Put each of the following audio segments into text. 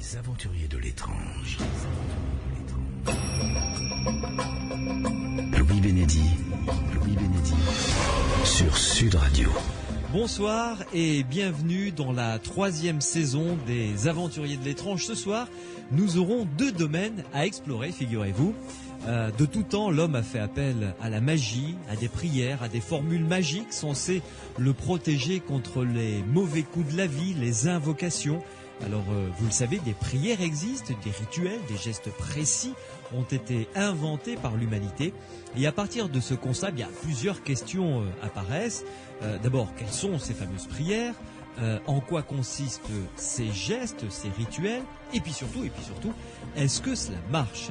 Les aventuriers de l'étrange. Louis Bénédy sur Sud Radio. Bonsoir et bienvenue dans la 3e saison des Aventuriers de l'étrange. Ce soir, nous aurons 2 domaines à explorer, figurez-vous. De tout temps, l'homme a fait appel à la magie, à des prières, à des formules magiques censées le protéger contre les mauvais coups de la vie, les invocations. Alors, vous le savez, des prières existent, des rituels, des gestes précis ont été inventés par l'humanité. Et à partir de ce constat, bien, plusieurs questions apparaissent. D'abord, quelles sont ces fameuses prières ? En quoi consistent ces gestes, ces rituels ? Et puis surtout, est-ce que cela marche ?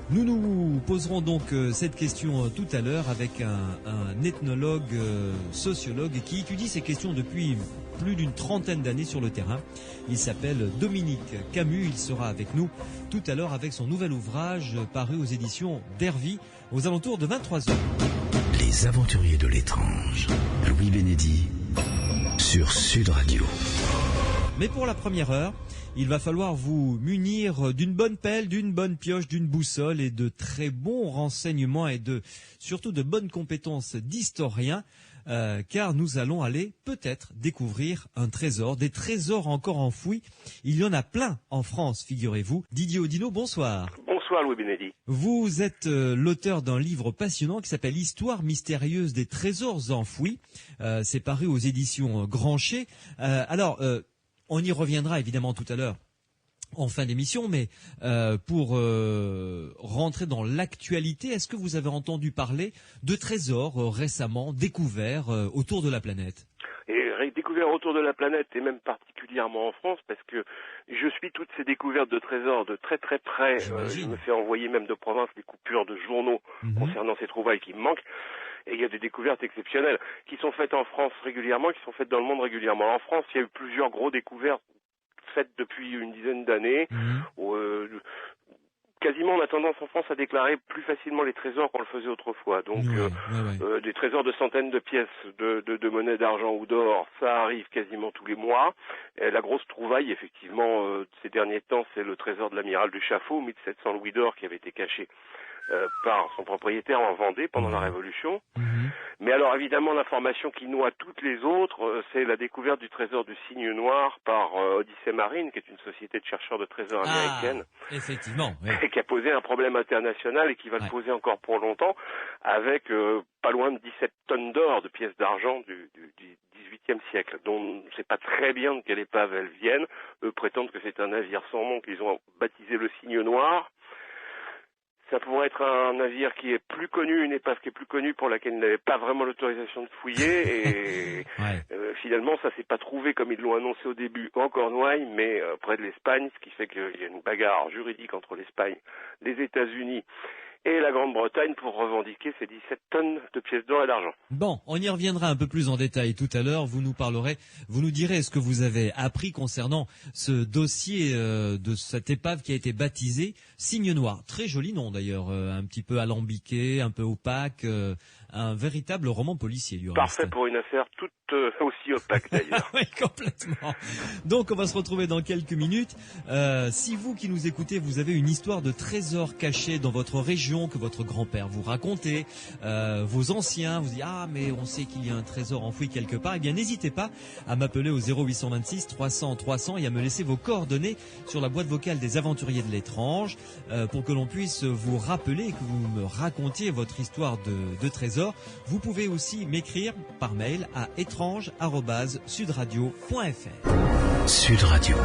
Nous nous poserons donc cette question tout à l'heure avec un ethnologue, sociologue qui étudie ces questions depuis plus d'une 30aine d'années sur le terrain. Il s'appelle Dominique Camus. Il sera avec nous tout à l'heure avec son nouvel ouvrage paru aux éditions d'Hervy aux alentours de 23h. Les aventuriers de l'étrange. Louis Bénédy sur Sud Radio. Mais pour la première heure, il va falloir vous munir d'une bonne pelle, d'une bonne pioche, d'une boussole et de très bons renseignements et surtout de bonnes compétences d'historien, car nous allons aller peut-être découvrir un trésor, des trésors encore enfouis. Il y en a plein en France, figurez-vous. Didier Audineau, bonsoir. Bonsoir Louis Bénédy. Vous êtes l'auteur d'un livre passionnant qui s'appelle Histoire mystérieuse des trésors enfouis. C'est paru aux éditions Grancher. On y reviendra évidemment tout à l'heure en fin d'émission, mais pour rentrer dans l'actualité, est-ce que vous avez entendu parler de trésors récemment découverts autour de la planète ? Et découverts autour de la planète, et même particulièrement en France, parce que je suis toutes ces découvertes de trésors de très très près. Je me fais envoyer même de province des coupures de journaux concernant ces trouvailles qui me manquent. Et il y a des découvertes exceptionnelles qui sont faites en France régulièrement, qui sont faites dans le monde régulièrement. En France, il y a eu plusieurs gros découvertes faites depuis une dizaine d'années. Quasiment, on a tendance en France à déclarer plus facilement les trésors qu'on le faisait autrefois. Donc, des trésors de centaines de pièces de monnaie d'argent ou d'or, ça arrive quasiment tous les mois. Et la grosse trouvaille, effectivement, ces derniers temps, c'est le trésor de l'amiral du Chaffaut, 1700 louis d'or qui avait été caché par son propriétaire en Vendée pendant la Révolution. Mais alors évidemment l'information qui noie toutes les autres, c'est la découverte du trésor du cygne noir par Odyssey Marine, qui est une société de chercheurs de trésors américaine. Effectivement. Oui. Qui a posé un problème international et qui va le poser encore pour longtemps, avec pas loin de 17 tonnes d'or, de pièces d'argent du XVIIIe siècle, dont on ne sait pas très bien de quelle épave elles viennent. Eux prétendent que c'est un navire sans nom qu'ils ont baptisé le cygne noir. Ça pourrait être un navire qui est plus connu, une épave qui est plus connue pour laquelle il n'avait pas vraiment l'autorisation de fouiller. Et finalement, ça s'est pas trouvé comme ils l'ont annoncé au début en Cornouailles, mais près de l'Espagne, ce qui fait qu'il y a une bagarre juridique entre l'Espagne, les États-Unis et la Grande-Bretagne pour revendiquer ces 17 tonnes de pièces d'or et d'argent. Bon, on y reviendra un peu plus en détail tout à l'heure. Vous nous direz ce que vous avez appris concernant ce dossier de cette épave qui a été baptisée Cygne Noir. Très joli nom d'ailleurs, un petit peu alambiqué, un peu opaque, un véritable roman policier du reste. Parfait pour une affaire toute aussi opaque d'ailleurs. Oui, complètement. Donc on va se retrouver dans quelques minutes. Si vous qui nous écoutez, vous avez une histoire de trésor caché dans votre région que votre grand-père vous racontait, vos anciens vous disent mais on sait qu'il y a un trésor enfoui quelque part, eh bien n'hésitez pas à m'appeler au 0826 300 300 et à me laisser vos coordonnées sur la boîte vocale des aventuriers de l'étrange pour que l'on puisse vous rappeler et que vous me racontiez votre histoire de trésor. Vous pouvez aussi m'écrire par mail à étrange@sudradio.fr. Sud Radio.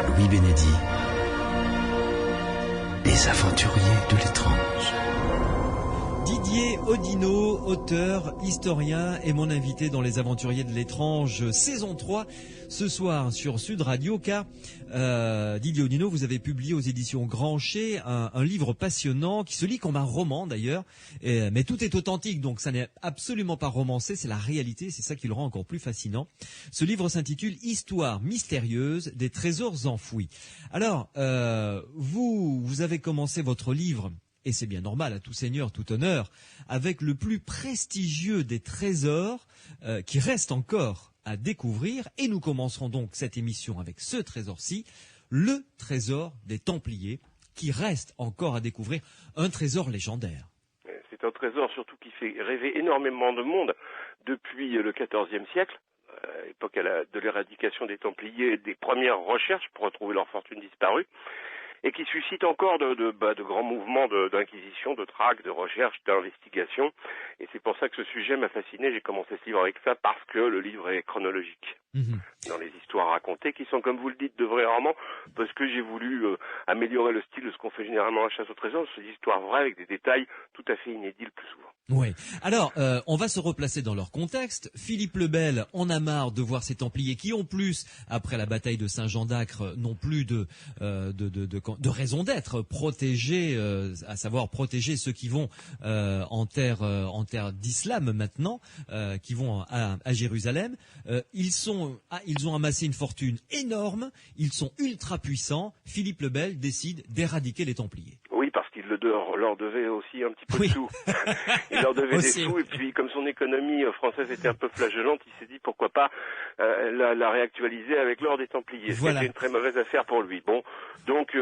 Louis Bénédy. Les aventuriers de l'étrange. Didier Audineau, auteur, historien, est mon invité dans Les Aventuriers de l'étrange, saison 3, ce soir sur Sud Radio, car Didier Audineau, vous avez publié aux éditions Grancher un livre passionnant qui se lit comme un roman d'ailleurs, mais tout est authentique, donc ça n'est absolument pas romancé, c'est la réalité, c'est ça qui le rend encore plus fascinant. Ce livre s'intitule « Histoire mystérieuse des trésors enfouis ». Alors, vous avez commencé votre livre, et c'est bien normal, à tout seigneur, tout honneur, avec le plus prestigieux des trésors qui reste encore à découvrir. Et nous commencerons donc cette émission avec ce trésor-ci, le trésor des Templiers, qui reste encore à découvrir, un trésor légendaire. C'est un trésor surtout qui fait rêver énormément de monde depuis le XIVe siècle, à l'époque de l'éradication des Templiers et des premières recherches pour retrouver leur fortune disparue, et qui suscite encore de grands mouvements d'inquisition, de traque, de recherche, d'investigation. Et c'est pour ça que ce sujet m'a fasciné. J'ai commencé ce livre avec ça parce que le livre est chronologique. Dans les histoires racontées, qui sont, comme vous le dites, de vrais romans, parce que j'ai voulu améliorer le style de ce qu'on fait généralement à la chasse au trésor, ces histoires vraies avec des détails tout à fait inédits le plus souvent. Oui. Alors, on va se replacer dans leur contexte. Philippe le Bel en a marre de voir ces Templiers qui, en plus, après la bataille de Saint-Jean d'Acre, n'ont plus de raison d'être, protéger, à savoir protéger ceux qui vont en terre d'islam maintenant, qui vont à Jérusalem. Ils ont amassé une fortune énorme. Ils sont ultra puissants. Philippe le Bel décide d'éradiquer les Templiers. Oui, parce qu'il leur devait aussi un petit peu de sous. Il leur devait des sous, et puis comme son économie française était un peu flageolante, il s'est dit pourquoi pas la réactualiser avec l'or des Templiers. Voilà. C'était une très mauvaise affaire pour lui. Bon, donc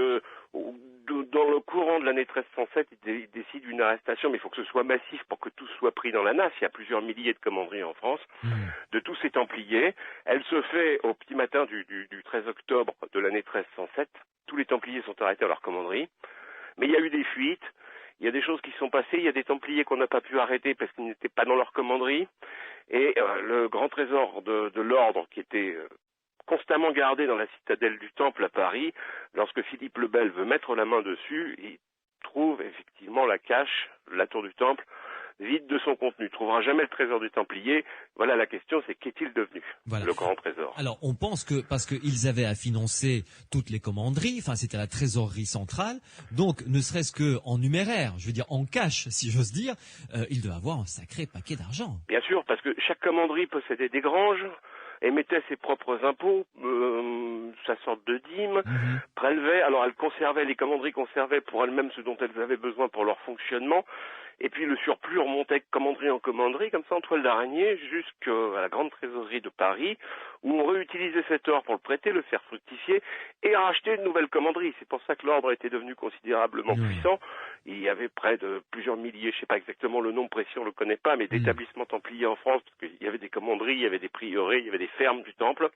dans le courant de l'année 1307, il décide une arrestation, mais il faut que ce soit massif pour que tout soit pris dans la nasse. Il y a plusieurs milliers de commanderies en France, de tous ces Templiers. Elle se fait au petit matin du 13 octobre de l'année 1307. Tous les Templiers sont arrêtés à leur commanderie. Mais il y a eu des fuites, il y a des choses qui sont passées, il y a des Templiers qu'on n'a pas pu arrêter parce qu'ils n'étaient pas dans leur commanderie. Et le grand trésor de l'ordre qui était constamment gardé dans la citadelle du Temple à Paris, lorsque Philippe le Bel veut mettre la main dessus, il trouve effectivement la cache, la tour du Temple, vide de son contenu. Il ne trouvera jamais le trésor des Templiers. Voilà la question, c'est qu'est-il devenu, le grand trésor? Alors, on pense que, parce qu'ils avaient à financer toutes les commanderies, enfin, c'était la trésorerie centrale, donc, ne serait-ce que en numéraire, je veux dire, en cash, si j'ose dire, il devait avoir un sacré paquet d'argent. Bien sûr, parce que chaque commanderie possédait des granges, émettait ses propres impôts, sa sorte de dîme, prélevait, alors les commanderies conservaient pour elles-mêmes ce dont elles avaient besoin pour leur fonctionnement, et puis le surplus remontait commanderie en commanderie, comme ça en toile d'araignée, jusqu'à la grande trésorerie de Paris, où on réutilisait cet or pour le prêter, le faire fructifier, et racheter de nouvelles commanderies. C'est pour ça que l'ordre était devenu considérablement puissant. Il y avait près de plusieurs milliers, je ne sais pas exactement le nombre précis, on ne le connaît pas, mais d'établissements templiers en France, parce qu'il y avait des commanderies, il y avait des prieurés, il y avait des fermes du Temple.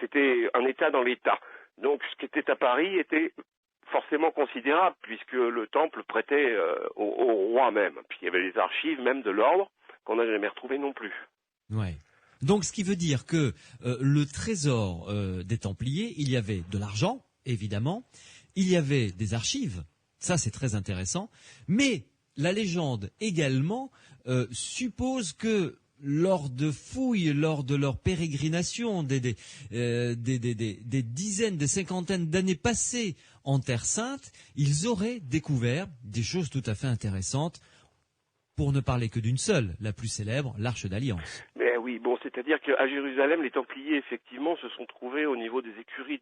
C'était un État dans l'État. Donc ce qui était à Paris était forcément considérable, puisque le Temple prêtait au roi même. Puis il y avait les archives même de l'ordre qu'on n'a jamais retrouvées non plus. Ouais. Donc ce qui veut dire que le trésor des Templiers, il y avait de l'argent, évidemment, il y avait des archives, ça c'est très intéressant, mais la légende également suppose que lors de fouilles, lors de leur pérégrination, des dizaines, des cinquantaines d'années passées en Terre Sainte, ils auraient découvert des choses tout à fait intéressantes, pour ne parler que d'une seule, la plus célèbre, l'Arche d'Alliance. Mais oui, bon, c'est-à-dire qu'à Jérusalem, les Templiers, effectivement, se sont trouvés au niveau des écuries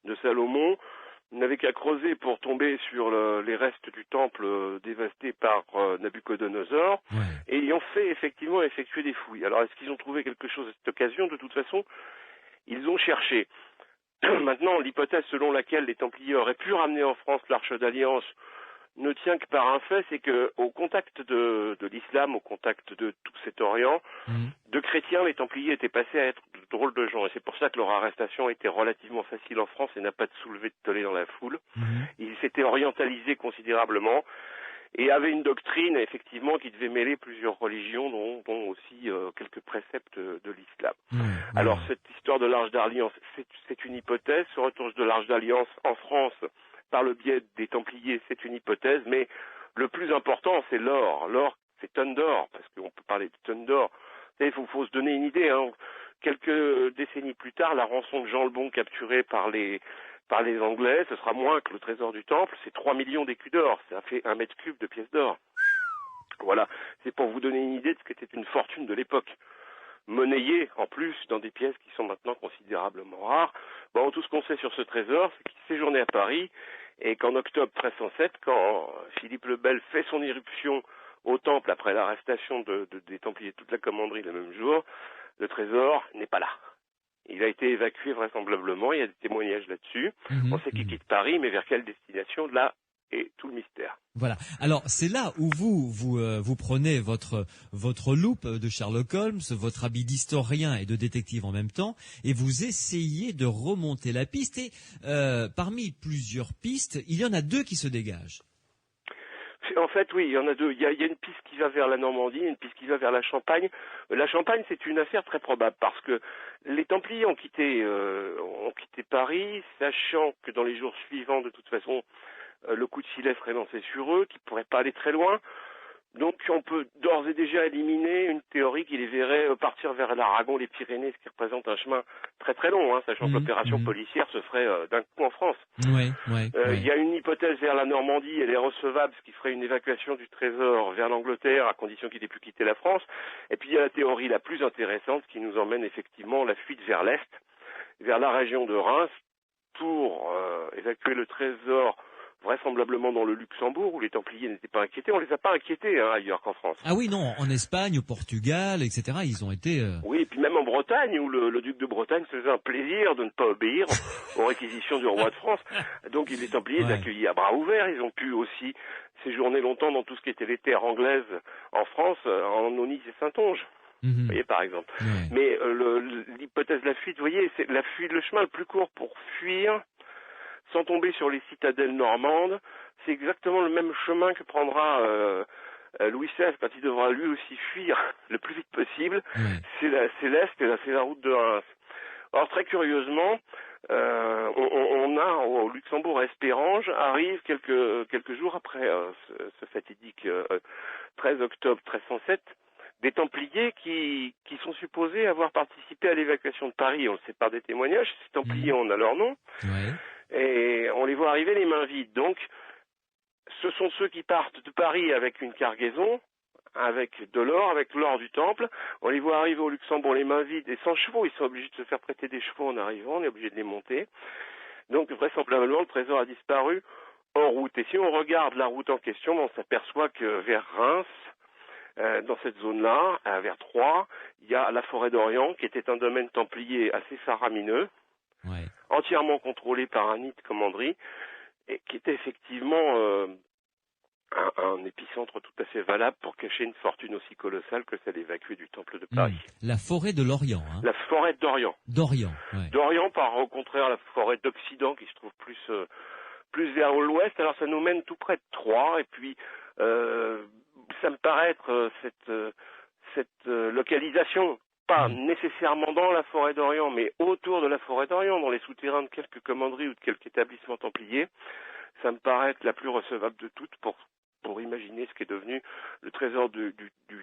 de Salomon. Ils n'avaient qu'à creuser pour tomber sur les restes du temple dévasté par Nabuchodonosor, et ils ont effectivement effectué des fouilles. Alors, est-ce qu'ils ont trouvé quelque chose à cette occasion? De toute façon, ils ont cherché. Maintenant, l'hypothèse selon laquelle les Templiers auraient pu ramener en France l'Arche d'Alliance ne tient que par un fait, c'est que au contact de l'islam, au contact de tout cet Orient, de chrétiens, les Templiers étaient passés à être de drôles de gens. Et c'est pour ça que leur arrestation était relativement facile en France et n'a pas de soulevé de tollé dans la foule. Ils s'étaient orientalisés considérablement et avaient une doctrine, effectivement, qui devait mêler plusieurs religions, dont aussi quelques préceptes de l'islam. Alors, cette histoire de l'Arche d'Alliance, c'est une hypothèse. Ce retour de l'Arche d'Alliance en France, par le biais des Templiers, c'est une hypothèse, mais le plus important, c'est l'or. L'or, c'est tonnes d'or, parce qu'on peut parler de tonnes d'or. Il faut se donner une idée. Quelques décennies plus tard, la rançon de Jean le Bon capturée par les Anglais, ce sera moins que le trésor du Temple, c'est 3 millions d'écus d'or. Ça fait 1 mètre cube de pièces d'or. Voilà, c'est pour vous donner une idée de ce qu'était une fortune de l'époque. Monnayée, en plus, dans des pièces qui sont maintenant considérablement rares. Bon, tout ce qu'on sait sur ce trésor, c'est qu'il séjournait à Paris, et qu'en octobre 1307, quand Philippe le Bel fait son irruption au Temple après l'arrestation des Templiers, toute la commanderie le même jour, le trésor n'est pas là. Il a été évacué vraisemblablement, il y a des témoignages là-dessus. On sait qu'il quitte Paris, mais vers quelle destination, là est tout le mystère. Voilà. Alors c'est là où vous prenez votre loupe de Sherlock Holmes, votre habit d'historien et de détective en même temps, et vous essayez de remonter la piste. Et parmi plusieurs pistes, il y en a deux qui se dégagent. En fait, oui, il y en a deux. Il y a une piste qui va vers la Normandie, une piste qui va vers la Champagne. La Champagne, c'est une affaire très probable parce que les Templiers ont quitté Paris, sachant que dans les jours suivants, de toute façon, le coup de filet serait lancé sur eux, qu'ils ne pourraient pas aller très loin. Donc on peut d'ores et déjà éliminer une théorie qui les verrait partir vers l'Aragon, les Pyrénées, ce qui représente un chemin très très long, hein, sachant que l'opération policière se ferait d'un coup en France. Il y a une hypothèse vers la Normandie, elle est recevable, ce qui ferait une évacuation du trésor vers l'Angleterre, à condition qu'il ait pu quitter la France. Et puis il y a la théorie la plus intéressante qui nous emmène effectivement la fuite vers l'Est, vers la région de Reims, pour évacuer le trésor vraisemblablement dans le Luxembourg, où les Templiers n'étaient pas inquiétés. On les a pas inquiétés ailleurs qu'en France. Ah oui, non, en Espagne, au Portugal, etc., ils ont été... Oui, et puis même en Bretagne, où le duc de Bretagne se faisait un plaisir de ne pas obéir aux réquisitions du roi de France. Donc les Templiers les accueillis à bras ouverts. Ils ont pu aussi séjourner longtemps dans tout ce qui était les terres anglaises en France, en Aunis et Saintonge. Vous voyez, par exemple. Mais l'hypothèse de la fuite, vous voyez, c'est la fuite, le chemin le plus court pour fuir sans tomber sur les citadelles normandes, c'est exactement le même chemin que prendra Louis XVI quand il devra lui aussi fuir le plus vite possible. C'est l'Est et c'est la route de Reims. Alors très curieusement, on a au Luxembourg à Espérange arrive quelques jours après ce fatidique 13 octobre 1307, des Templiers qui sont supposés avoir participé à l'évacuation de Paris. On le sait par des témoignages. Ces Templiers, on a leur nom. Et on les voit arriver les mains vides. Donc, ce sont ceux qui partent de Paris avec une cargaison, avec de l'or, avec l'or du temple. On les voit arriver au Luxembourg les mains vides et sans chevaux. Ils sont obligés de se faire prêter des chevaux en arrivant. On est obligé de les monter. Donc, vraisemblablement, le trésor a disparu en route. Et si on regarde la route en question, on s'aperçoit que vers Reims, dans cette zone-là, vers Troyes, il y a la forêt d'Orient, qui était un domaine templier assez faramineux. Entièrement contrôlé par Annie de Commanderie, et qui était effectivement un épicentre tout à fait valable pour cacher une fortune aussi colossale que celle évacuée du Temple de Paris. La forêt de l'Orient. Hein. La forêt d'Orient. D'Orient, par au contraire la forêt d'Occident qui se trouve plus vers l'ouest. Alors ça nous mène tout près de Troyes, et puis ça me paraît être cette localisation, pas nécessairement dans la forêt d'Orient, mais autour de la forêt d'Orient, dans les souterrains de quelques commanderies ou de quelques établissements templiers, ça me paraît être la plus recevable de toutes pour imaginer ce qui est devenu le trésor du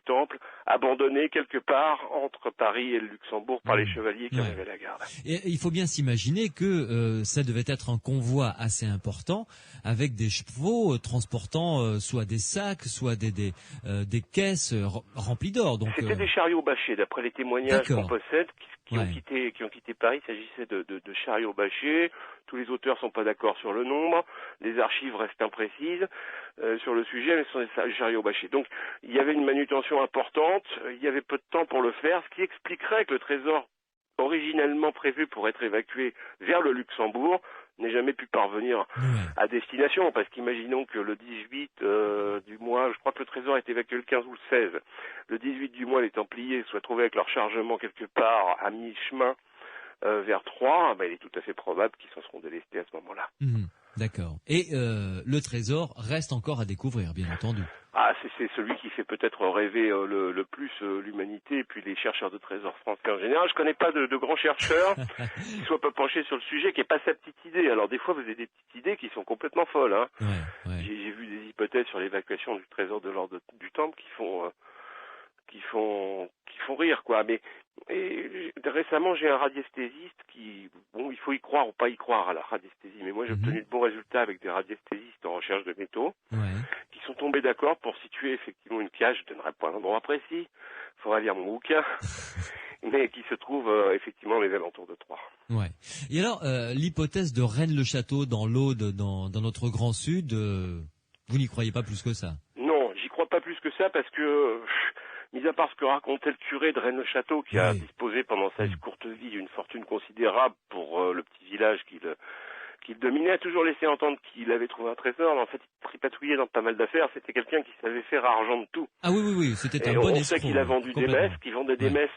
temple, abandonné quelque part entre Paris et le Luxembourg par les chevaliers qui en avaient la garde. Et il faut bien s'imaginer que ça devait être un convoi assez important, avec des chevaux transportant soit des sacs, soit des caisses remplies d'or. C'était des chariots bâchés, d'après les témoignages qu'on possède, qui ont quitté Paris. Il s'agissait de chariots bâchés. Tous les auteurs sont pas d'accord sur le nombre. Les archives restent imprécises sur le sujet, mais ce sont des chariots bâchés. Donc, il y avait une manutention importante. Il y avait peu de temps pour le faire, ce qui expliquerait que le trésor originellement prévu pour être évacué vers le Luxembourg n'ait jamais pu parvenir à destination, parce qu'imaginons que le 18 du mois, je crois que le trésor a été évacué le 15 ou le 16, le 18 du mois, les Templiers soient trouvés avec leur chargement quelque part à mi-chemin vers Troyes, il est tout à fait probable qu'ils s'en seront délestés à ce moment-là. D'accord. Et le trésor reste encore à découvrir, bien entendu. Ah, c'est celui qui fait peut-être rêver le plus l'humanité et puis les chercheurs de trésors français en général. Je connais pas de grands chercheurs qui soient pas penchés sur le sujet, qui n'aient pas sa petite idée. Alors des fois, vous avez des petites idées qui sont complètement folles. Hein. J'ai vu des hypothèses sur l'évacuation du trésor de l'or du Temple qui font rire, quoi. Mais récemment, j'ai un radiesthésiste il faut y croire ou pas y croire à la radiesthésie, mais moi j'ai obtenu de bons résultats avec des radiesthésistes en recherche de métaux qui sont tombés d'accord pour situer effectivement une cage. Je ne donnerai pas un endroit précis, il faudra lire mon bouquin, mais qui se trouve effectivement les alentours de Troyes. Et alors, l'hypothèse de Rennes-le-Château dans l'Aude, dans notre Grand Sud, vous n'y croyez pas plus que ça? Non, j'y crois pas plus que ça parce que mis à part ce que racontait le curé de Rennes-le-Château, qui a disposé pendant sa courte vie d'une fortune considérable pour le petit village qu'il dominait, a toujours laissé entendre qu'il avait trouvé un trésor. Mais en fait, il tripatouillait dans pas mal d'affaires. C'était quelqu'un qui savait faire argent de tout. Ah oui, c'était un et bon escroc. On sait qu'il a vendu des messes, qu'il vendait des messes.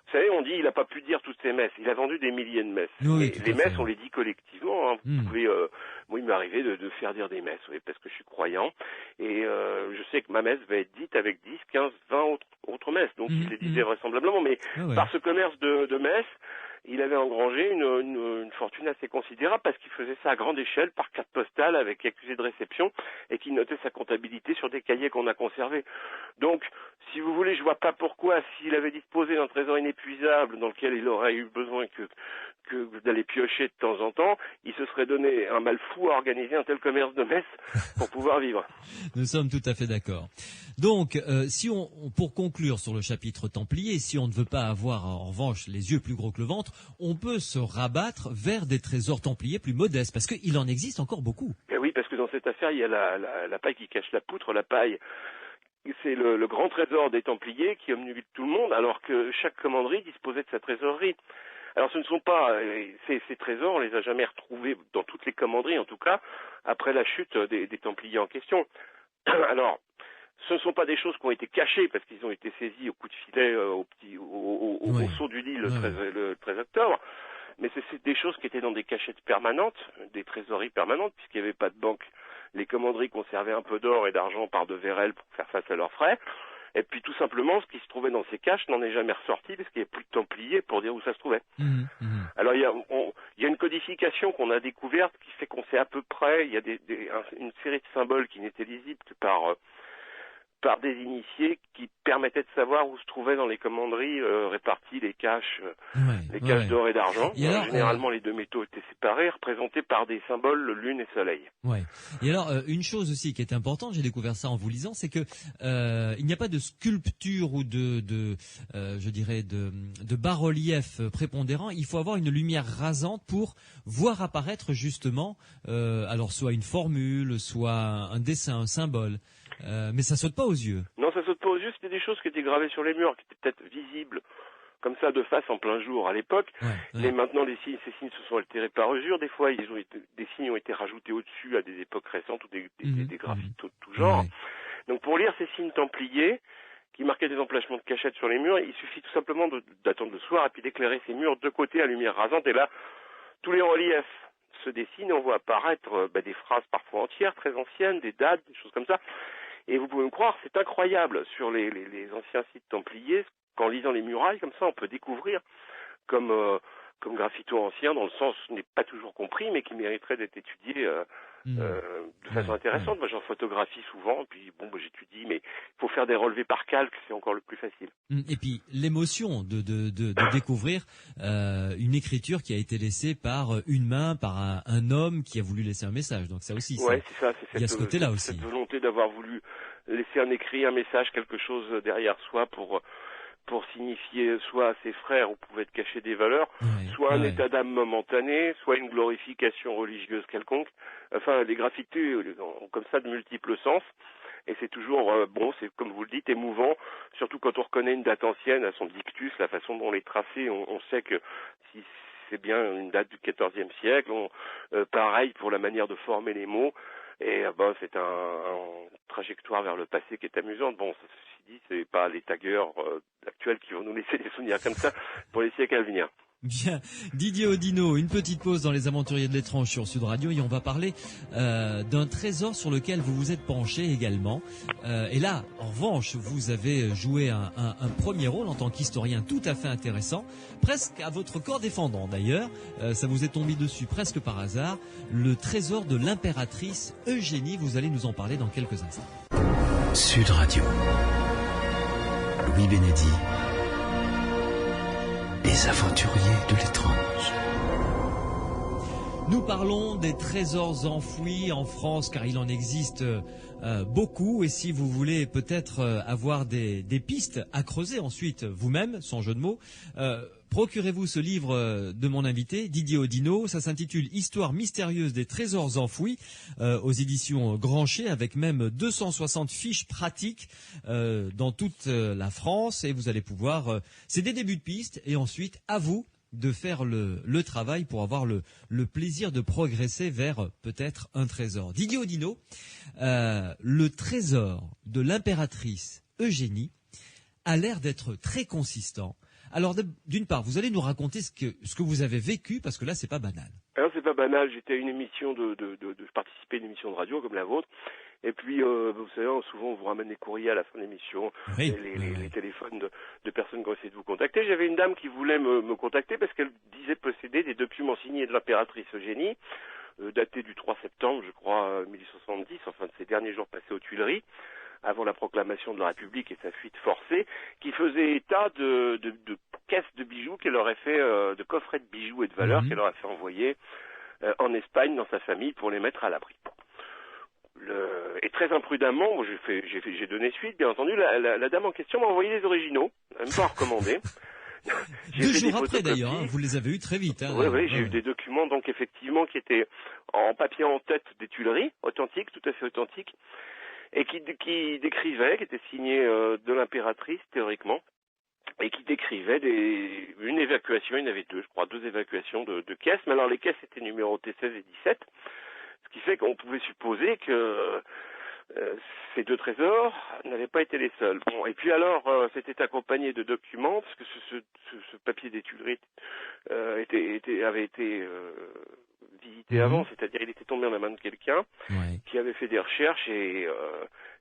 Vous savez, on dit il n'a pas pu dire toutes ses messes. Il a vendu des milliers de messes. Oui, les messes, on les dit collectivement. Hein. Vous pouvez, moi, il m'est arrivé de faire dire des messes, parce que je suis croyant. Et je sais que ma messe va être dite avec 10, 15, 20 autres messes. Donc, il les disait vraisemblablement. Mais par ce commerce de messes, il avait engrangé une fortune assez considérable parce qu'il faisait ça à grande échelle par carte postale avec accusé de réception et qu'il notait sa comptabilité sur des cahiers qu'on a conservés. Donc, si vous voulez, je vois pas pourquoi, s'il avait disposé d'un trésor inépuisable dans lequel il aurait eu besoin que d'aller piocher de temps en temps, il se serait donné un mal fou à organiser un tel commerce de messes pour pouvoir vivre. Nous sommes tout à fait d'accord. Donc, pour conclure sur le chapitre Templier, si on ne veut pas avoir en revanche les yeux plus gros que le ventre, on peut se rabattre vers des trésors templiers plus modestes, parce qu'il en existe encore beaucoup. Et oui, parce que dans cette affaire, il y a la paille qui cache la poutre. La paille, c'est le grand trésor des Templiers qui obnubile tout le monde, alors que chaque commanderie disposait de sa trésorerie. Alors ce ne sont pas ces trésors, on les a jamais retrouvés dans toutes les commanderies, en tout cas, après la chute des Templiers en question. Alors, ce ne sont pas des choses qui ont été cachées parce qu'ils ont été saisis au coup de filet au saut du lit le 13 octobre, mais c'est des choses qui étaient dans des cachettes permanentes, des trésoreries permanentes, puisqu'il n'y avait pas de banque. Les commanderies conservaient un peu d'or et d'argent par de VRL pour faire face à leurs frais. Et puis tout simplement, ce qui se trouvait dans ces caches n'en est jamais ressorti parce qu'il n'y a plus de Templiers pour dire où ça se trouvait. Alors il y a une codification qu'on a découverte qui fait qu'on sait à peu près, il y a une série de symboles qui n'étaient lisibles que par des initiés qui permettaient de savoir où se trouvaient dans les commanderies réparties les caches d'or et d'argent. Généralement, les deux métaux étaient séparés, représentés par des symboles lune et soleil. Ouais. Et alors, une chose aussi qui est importante, j'ai découvert ça en vous lisant, c'est que il n'y a pas de sculpture ou de bas-relief prépondérant. Il faut avoir une lumière rasante pour voir apparaître justement, alors soit une formule, soit un dessin, un symbole. Mais ça saute pas aux yeux. Non, ça saute pas aux yeux. C'était des choses qui étaient gravées sur les murs, qui étaient peut-être visibles comme ça de face en plein jour à l'époque. Mais maintenant, ces signes se sont altérés par usure. Des fois, des signes ont été rajoutés au-dessus à des époques récentes ou des graphitos de tout genre. Donc, pour lire ces signes templiers qui marquaient des emplacements de cachettes sur les murs, il suffit tout simplement d'attendre le soir et puis d'éclairer ces murs de côté à lumière rasante. Et là, tous les reliefs se dessinent. On voit apparaître des phrases parfois entières, très anciennes, des dates, des choses comme ça. Et vous pouvez me croire, c'est incroyable sur les anciens sites templiers, qu'en lisant les murailles, comme ça, on peut découvrir comme graffito ancien, dans le sens n'est pas toujours compris, mais qui mériterait d'être étudié de façon intéressante. Moi, j'en photographie souvent, puis j'étudie, mais il faut faire des relevés par calque, c'est encore le plus facile. Et puis, l'émotion de découvrir une écriture qui a été laissée par une main, par un homme qui a voulu laisser un message. Donc ça aussi, c'est ça. Il y a ce côté-là aussi. Cette volonté d'avoir voulu laisser un écrit, un message, quelque chose derrière soi pour signifier soit à ses frères où pouvaient être cachées des valeurs, soit un état d'âme momentané, soit une glorification religieuse quelconque. Enfin, les graffitis ont comme ça de multiples sens. Et c'est toujours, c'est comme vous le dites, émouvant, surtout quand on reconnaît une date ancienne à son dictus, la façon dont les tracés, on sait que si c'est bien une date du XIVe siècle, pareil pour la manière de former les mots. Et c'est une trajectoire vers le passé qui est amusante. Ceci dit, c'est pas les taggers actuels qui vont nous laisser des souvenirs comme ça pour les siècles à venir. Bien, Didier Oudinot, une petite pause dans les Aventuriers de l'étrange sur Sud Radio et on va parler d'un trésor sur lequel vous vous êtes penché également. Et là, en revanche, vous avez joué un premier rôle en tant qu'historien tout à fait intéressant, presque à votre corps défendant d'ailleurs. Ça vous est tombé dessus presque par hasard. Le trésor de l'impératrice Eugénie, vous allez nous en parler dans quelques instants. Sud Radio. Louis Bénédy. Les aventuriers de l'étrange. Nous parlons des trésors enfouis en France car il en existe beaucoup et si vous voulez peut-être avoir des pistes à creuser ensuite vous-même, sans jeu de mots, procurez-vous ce livre de mon invité, Didier Audineau. Ça s'intitule « Histoire mystérieuse des trésors enfouis » aux éditions Grancher, avec même 260 fiches pratiques dans toute la France. Et vous allez pouvoir... c'est des débuts de piste et ensuite, à vous de faire le travail pour avoir le plaisir de progresser vers peut-être un trésor. Didier Audineau, le trésor de l'impératrice Eugénie a l'air d'être très consistant. Alors d'une part, vous allez nous raconter ce que vous avez vécu, parce que là, c'est pas banal. Alors c'est pas banal, j'étais à une émission je participais à une émission de radio comme la vôtre. Et puis, vous savez, souvent on vous ramène des courriers à la fin de l'émission, oui, les téléphones de personnes qui ont essayé de vous contacter. J'avais une dame qui voulait me contacter parce qu'elle disait posséder des documents signés de l'impératrice Eugénie, datés du 3 septembre, je crois, 1870, enfin de ces derniers jours passés aux Tuileries, avant la proclamation de la République et sa fuite forcée, qui faisait état de caisses de bijoux qu'elle aurait fait, de coffrets de bijoux et de valeurs qu'elle aurait fait envoyer en Espagne dans sa famille pour les mettre à l'abri. Et très imprudemment, j'ai donné suite, bien entendu. La dame en question m'a envoyé les originaux, même pas recommandé. 2 jours après d'ailleurs, hein, vous les avez eus très vite. Hein, oui, j'ai eu des documents donc effectivement qui étaient en papier en tête des Tuileries, authentiques, tout à fait authentiques, et qui décrivaient, qui étaient signés de l'impératrice théoriquement, et qui décrivaient une évacuation. Il y en avait 2, je crois, 2 évacuations de caisses. Mais alors les caisses étaient numérotées 16 et 17. Ce qui fait qu'on pouvait supposer que ces 2 trésors n'avaient pas été les seuls. Bon, et puis alors, c'était accompagné de documents, parce que ce papier des Tuileries avait été visité avant, c'est-à-dire il était tombé en la main de quelqu'un qui avait fait des recherches et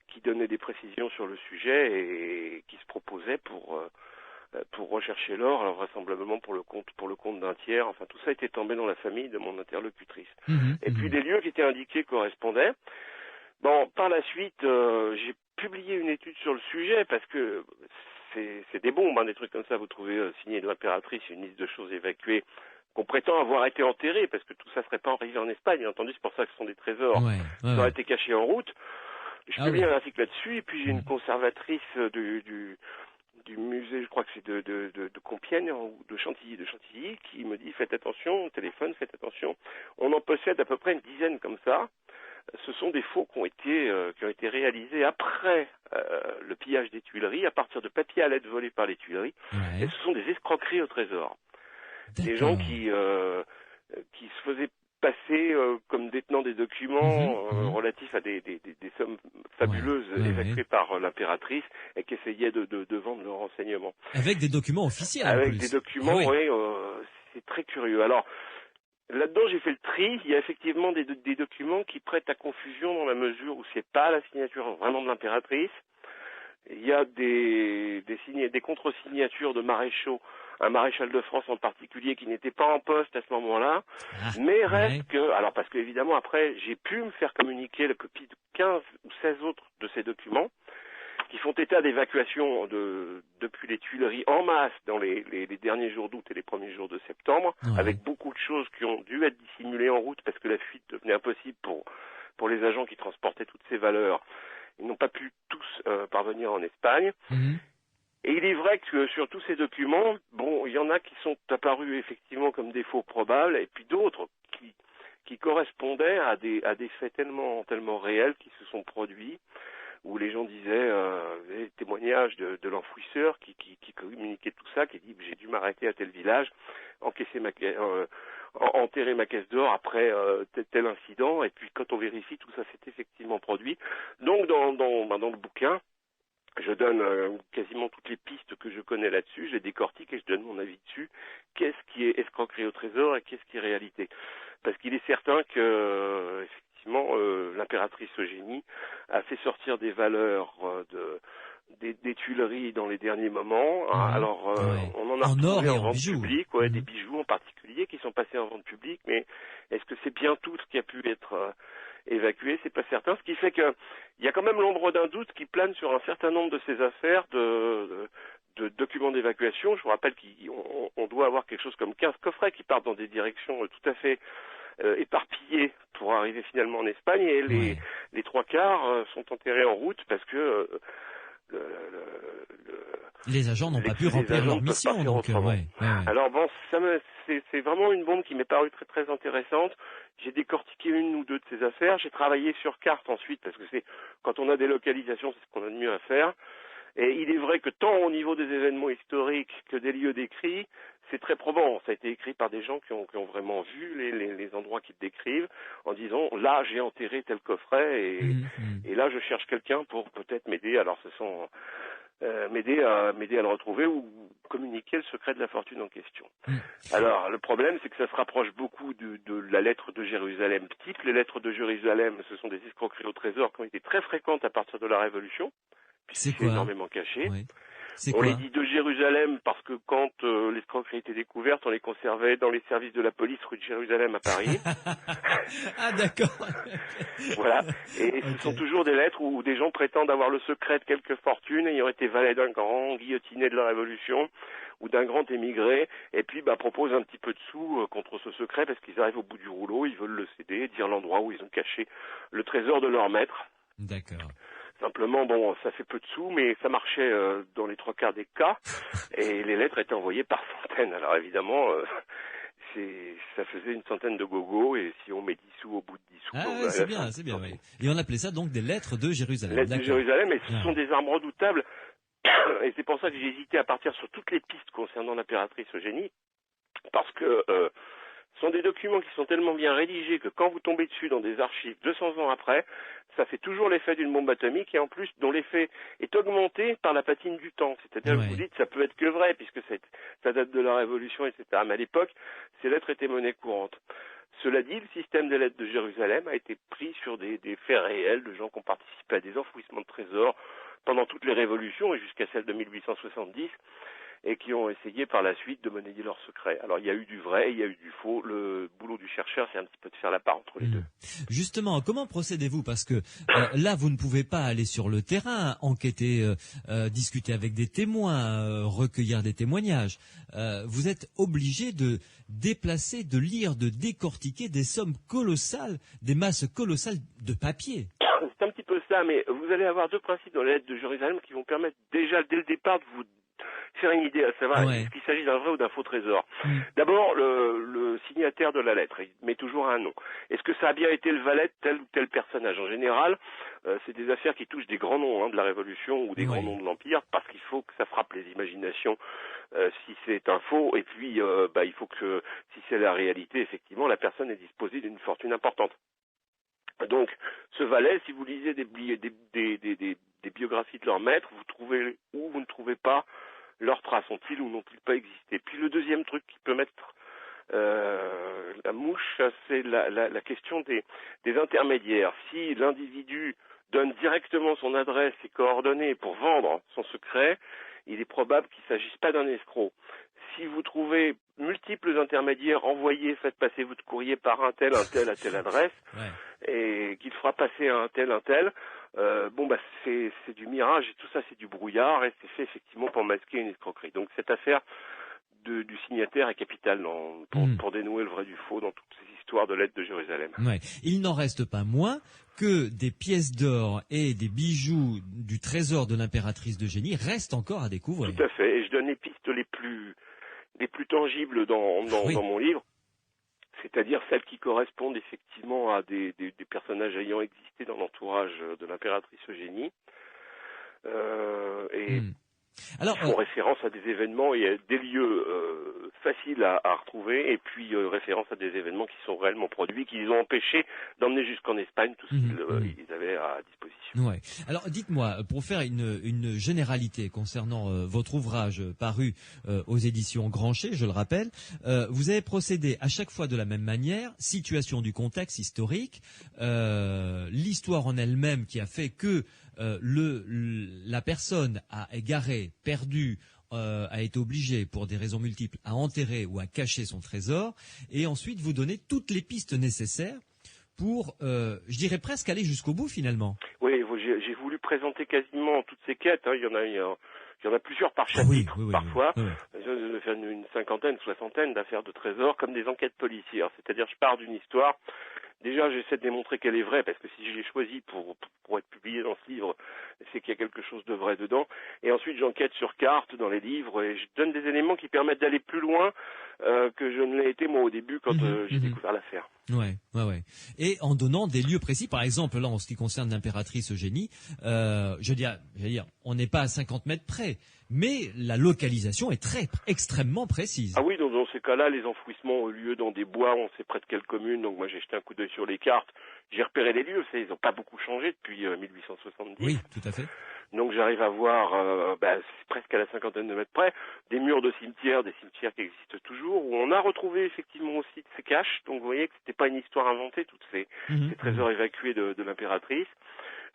qui donnait des précisions sur le sujet et qui se proposait pour rechercher l'or, alors vraisemblablement pour le compte d'un tiers. Enfin, tout ça était tombé dans la famille de mon interlocutrice. Et puis les lieux qui étaient indiqués correspondaient. Bon, par la suite, j'ai publié une étude sur le sujet parce que c'est des bombes, hein, des trucs comme ça. Vous trouvez signé de l'impératrice une liste de choses évacuées qu'on prétend avoir été enterrées, parce que tout ça serait pas arrivé en Espagne, bien entendu. C'est pour ça que ce sont des trésors qui auraient été cachés en route. Je publie un article là-dessus, et puis j'ai une conservatrice du musée, je crois que c'est de Compiègne ou de Chantilly, qui me dit faites attention au téléphone, faites attention. On en possède à peu près une dizaine comme ça. Ce sont des faux qui ont été réalisés après le pillage des Tuileries, à partir de papier à lettres volés par les Tuileries. Et ce sont des escroqueries au trésor. Des gens qui se faisaient passer comme détenant des documents relatifs à des sommes fabuleuses évacuées par l'impératrice et qui essayaient de vendre leurs renseignements. Avec des documents officiels. Avec des documents, c'est très curieux. Alors, là-dedans, j'ai fait le tri. Il y a effectivement des documents qui prêtent à confusion dans la mesure où c'est pas la signature vraiment de l'impératrice. Il y a des contre-signatures de maréchaux, un maréchal de France en particulier qui n'était pas en poste à ce moment-là, mais reste que, alors parce que évidemment après, j'ai pu me faire communiquer la copie de 15 ou 16 autres de ces documents qui font état d'évacuation depuis les Tuileries en masse dans les derniers jours d'août et les premiers jours de septembre, avec beaucoup de choses qui ont dû être dissimulées en route parce que la fuite devenait impossible pour les agents qui transportaient toutes ces valeurs. Ils n'ont pas pu tous parvenir en Espagne. Et il est vrai que sur tous ces documents, bon, il y en a qui sont apparus effectivement comme des faux probables, et puis d'autres qui correspondaient à des faits tellement réels qui se sont produits, où les gens disaient des témoignages de l'enfouisseur qui communiquait tout ça, qui dit j'ai dû m'arrêter à tel village, enterrer ma caisse d'or après tel incident, et puis quand on vérifie, tout ça s'est effectivement produit. Donc dans le bouquin, je donne quasiment toutes les pistes que je connais là-dessus, je les décortique et je donne mon avis dessus. Qu'est-ce qui est escroquerie au trésor et qu'est-ce qui est réalité? Parce qu'il est certain que effectivement l'impératrice Eugénie a fait sortir des valeurs des Tuileries dans les derniers moments. Alors on en a retrouvé en vente publique, des bijoux en particulier qui sont passés en vente publique, mais est-ce que c'est bien tout ce qui a pu être évacué? C'est pas certain. Ce qui fait que il y a quand même l'ombre d'un doute qui plane sur un certain nombre de ces affaires de documents d'évacuation. Je vous rappelle qu'on doit avoir quelque chose comme 15 coffrets qui partent dans des directions tout à fait éparpillées pour arriver finalement en Espagne, et les 3 quarts sont enterrés en route parce que Les agents n'ont pas pu remplir leur mission, donc ouais. Alors bon, c'est vraiment une bombe qui m'est parue très très intéressante. J'ai décortiqué une ou deux de ces affaires. J'ai travaillé sur carte ensuite, parce que c'est quand on a des localisations, c'est ce qu'on a de mieux à faire. Et il est vrai que tant au niveau des événements historiques que des lieux décrits, c'est très probant. Ça a été écrit par des gens qui ont vraiment vu les endroits qu'ils décrivent, en disant là j'ai enterré tel coffret et là je cherche quelqu'un pour peut-être m'aider. Alors ce sont m'aider à le retrouver ou communiquer le secret de la fortune en question. Alors le problème, c'est que ça se rapproche beaucoup de la lettre de Jérusalem type. Les lettres de Jérusalem, ce sont des escroqueries au trésor qui ont été très fréquentes à partir de la Révolution. C'est énormément caché. Oui. On les dit de Jérusalem parce que quand l'escroquerie était découverte, on les conservait dans les services de la police rue de Jérusalem à Paris. Ah d'accord. Voilà. Et ce sont toujours des lettres où des gens prétendent avoir le secret de quelques fortunes ayant été valets d'un grand guillotiné de la Révolution ou d'un grand émigré, et puis proposent un petit peu de sous contre ce secret parce qu'ils arrivent au bout du rouleau, ils veulent le céder, dire l'endroit où ils ont caché le trésor de leur maître. D'accord. Simplement, bon, ça fait peu de sous, mais ça marchait dans les 3/4 des cas, et les lettres étaient envoyées par centaines. Alors évidemment, ça faisait une centaine de gogos, et si on met 10 sous au bout de 10 sous... Ah, c'est bien, oui. Et on appelait ça donc des lettres de Jérusalem. Lettres de Jérusalem, et ce sont des armes redoutables, et c'est pour ça que j'ai hésité à partir sur toutes les pistes concernant l'impératrice Eugénie, parce que... ce sont des documents qui sont tellement bien rédigés que quand vous tombez dessus dans des archives 200 ans après, ça fait toujours l'effet d'une bombe atomique et en plus dont l'effet est augmenté par la patine du temps. C'est-à-dire que vous dites ça peut être que vrai puisque ça date de la Révolution, etc. Mais à l'époque, ces lettres étaient monnaie courante. Cela dit, le système des lettres de Jérusalem a été pris sur des faits réels de gens qui ont participé à des enfouissements de trésors pendant toutes les révolutions et jusqu'à celle de 1870. Et qui ont essayé par la suite de monnayer leurs secrets. Alors il y a eu du vrai, il y a eu du faux. Le boulot du chercheur, c'est un petit peu de faire la part entre les deux. Justement, comment procédez-vous? Parce que là, vous ne pouvez pas aller sur le terrain, enquêter, discuter avec des témoins, recueillir des témoignages. Vous êtes obligé de déplacer, de lire, de décortiquer des sommes colossales, des masses colossales de papier. C'est un petit peu ça, mais vous allez avoir deux principes dans les lettres de Jérusalem qui vont permettre déjà dès le départ de vous faire une idée à savoir est-ce qu'il s'agit d'un vrai ou d'un faux trésor. D'abord, le signataire de la lettre, il met toujours un nom. Est-ce que ça a bien été le valet de tel ou tel personnage? En général, c'est des affaires qui touchent des grands noms de la Révolution ou des grands noms de l'Empire, parce qu'il faut que ça frappe les imaginations si c'est un faux, et puis il faut que, si c'est la réalité, effectivement, la personne est disposée d'une fortune importante. Donc, ce valet, si vous lisez des biographies de leur maître, vous trouvez ou vous ne trouvez pas leurs traces, ont-ils ou n'ont-ils pas existé. Puis le deuxième truc qui peut mettre la mouche, c'est la question des intermédiaires. Si l'individu donne directement son adresse et coordonnées pour vendre son secret, il est probable qu'il ne s'agisse pas d'un escroc. Si vous trouvez multiples intermédiaires, envoyez, faites passer votre courrier par un tel à telle adresse, et qu'il fera passer à un tel, c'est du mirage, et tout ça c'est du brouillard, et c'est fait effectivement pour masquer une escroquerie. Donc cette affaire du signataire est capitale pour dénouer le vrai du faux dans toutes ces histoires de lettres de Jérusalem. Il n'en reste pas moins que des pièces d'or et des bijoux du trésor de l'impératrice d'Eugénie restent encore à découvrir. Tout à fait, et je donne les pistes les plus tangibles dans mon livre, c'est-à-dire celles qui correspondent effectivement à des personnages ayant existé dans l'entourage de l'impératrice Eugénie, qui font référence à des événements et à des lieux faciles à retrouver, et puis référence à des événements qui sont réellement produits, qui les ont empêchés d'emmener jusqu'en Espagne tout ce qu'ils avaient à disposition. Alors dites-moi, pour faire une généralité concernant votre ouvrage paru aux éditions Grancher, je le rappelle, vous avez procédé à chaque fois de la même manière, situation du contexte historique, l'histoire en elle-même qui a fait que la personne a égaré, perdu, a été obligée, pour des raisons multiples, à enterrer ou à cacher son trésor, et ensuite vous donner toutes les pistes nécessaires pour, je dirais presque aller jusqu'au bout finalement. Oui, j'ai voulu présenter quasiment toutes ces quêtes. Il y en a plusieurs par chapitre, parfois. Je fais une cinquantaine, soixantaine d'affaires de trésors, comme des enquêtes policières. C'est-à-dire, je pars d'une histoire, déjà j'essaie de démontrer qu'elle est vraie, parce que si je l'ai choisie pour être publiée dans ce livre, c'est qu'il y a quelque chose de vrai dedans. Et ensuite j'enquête sur carte dans les livres et je donne des éléments qui permettent d'aller plus loin que je ne l'ai été moi au début quand j'ai découvert l'affaire. Ouais. Et en donnant des lieux précis, par exemple, là, en ce qui concerne l'impératrice Eugénie, je veux dire, on n'est pas à 50 mètres près, mais la localisation est extrêmement précise. Ah oui, donc dans ces cas-là, les enfouissements ont lieu dans des bois, on sait près de quelle commune, donc moi j'ai jeté un coup d'œil sur les cartes, j'ai repéré les lieux, ils n'ont pas beaucoup changé depuis 1870. Oui, tout à fait. Donc j'arrive à voir, c'est presque à la 50aine de mètres près, des murs de cimetières, des cimetières qui existent toujours, où on a retrouvé effectivement aussi de ces caches. Donc vous voyez que c'était pas une histoire inventée, toutes ces trésors évacués de l'impératrice.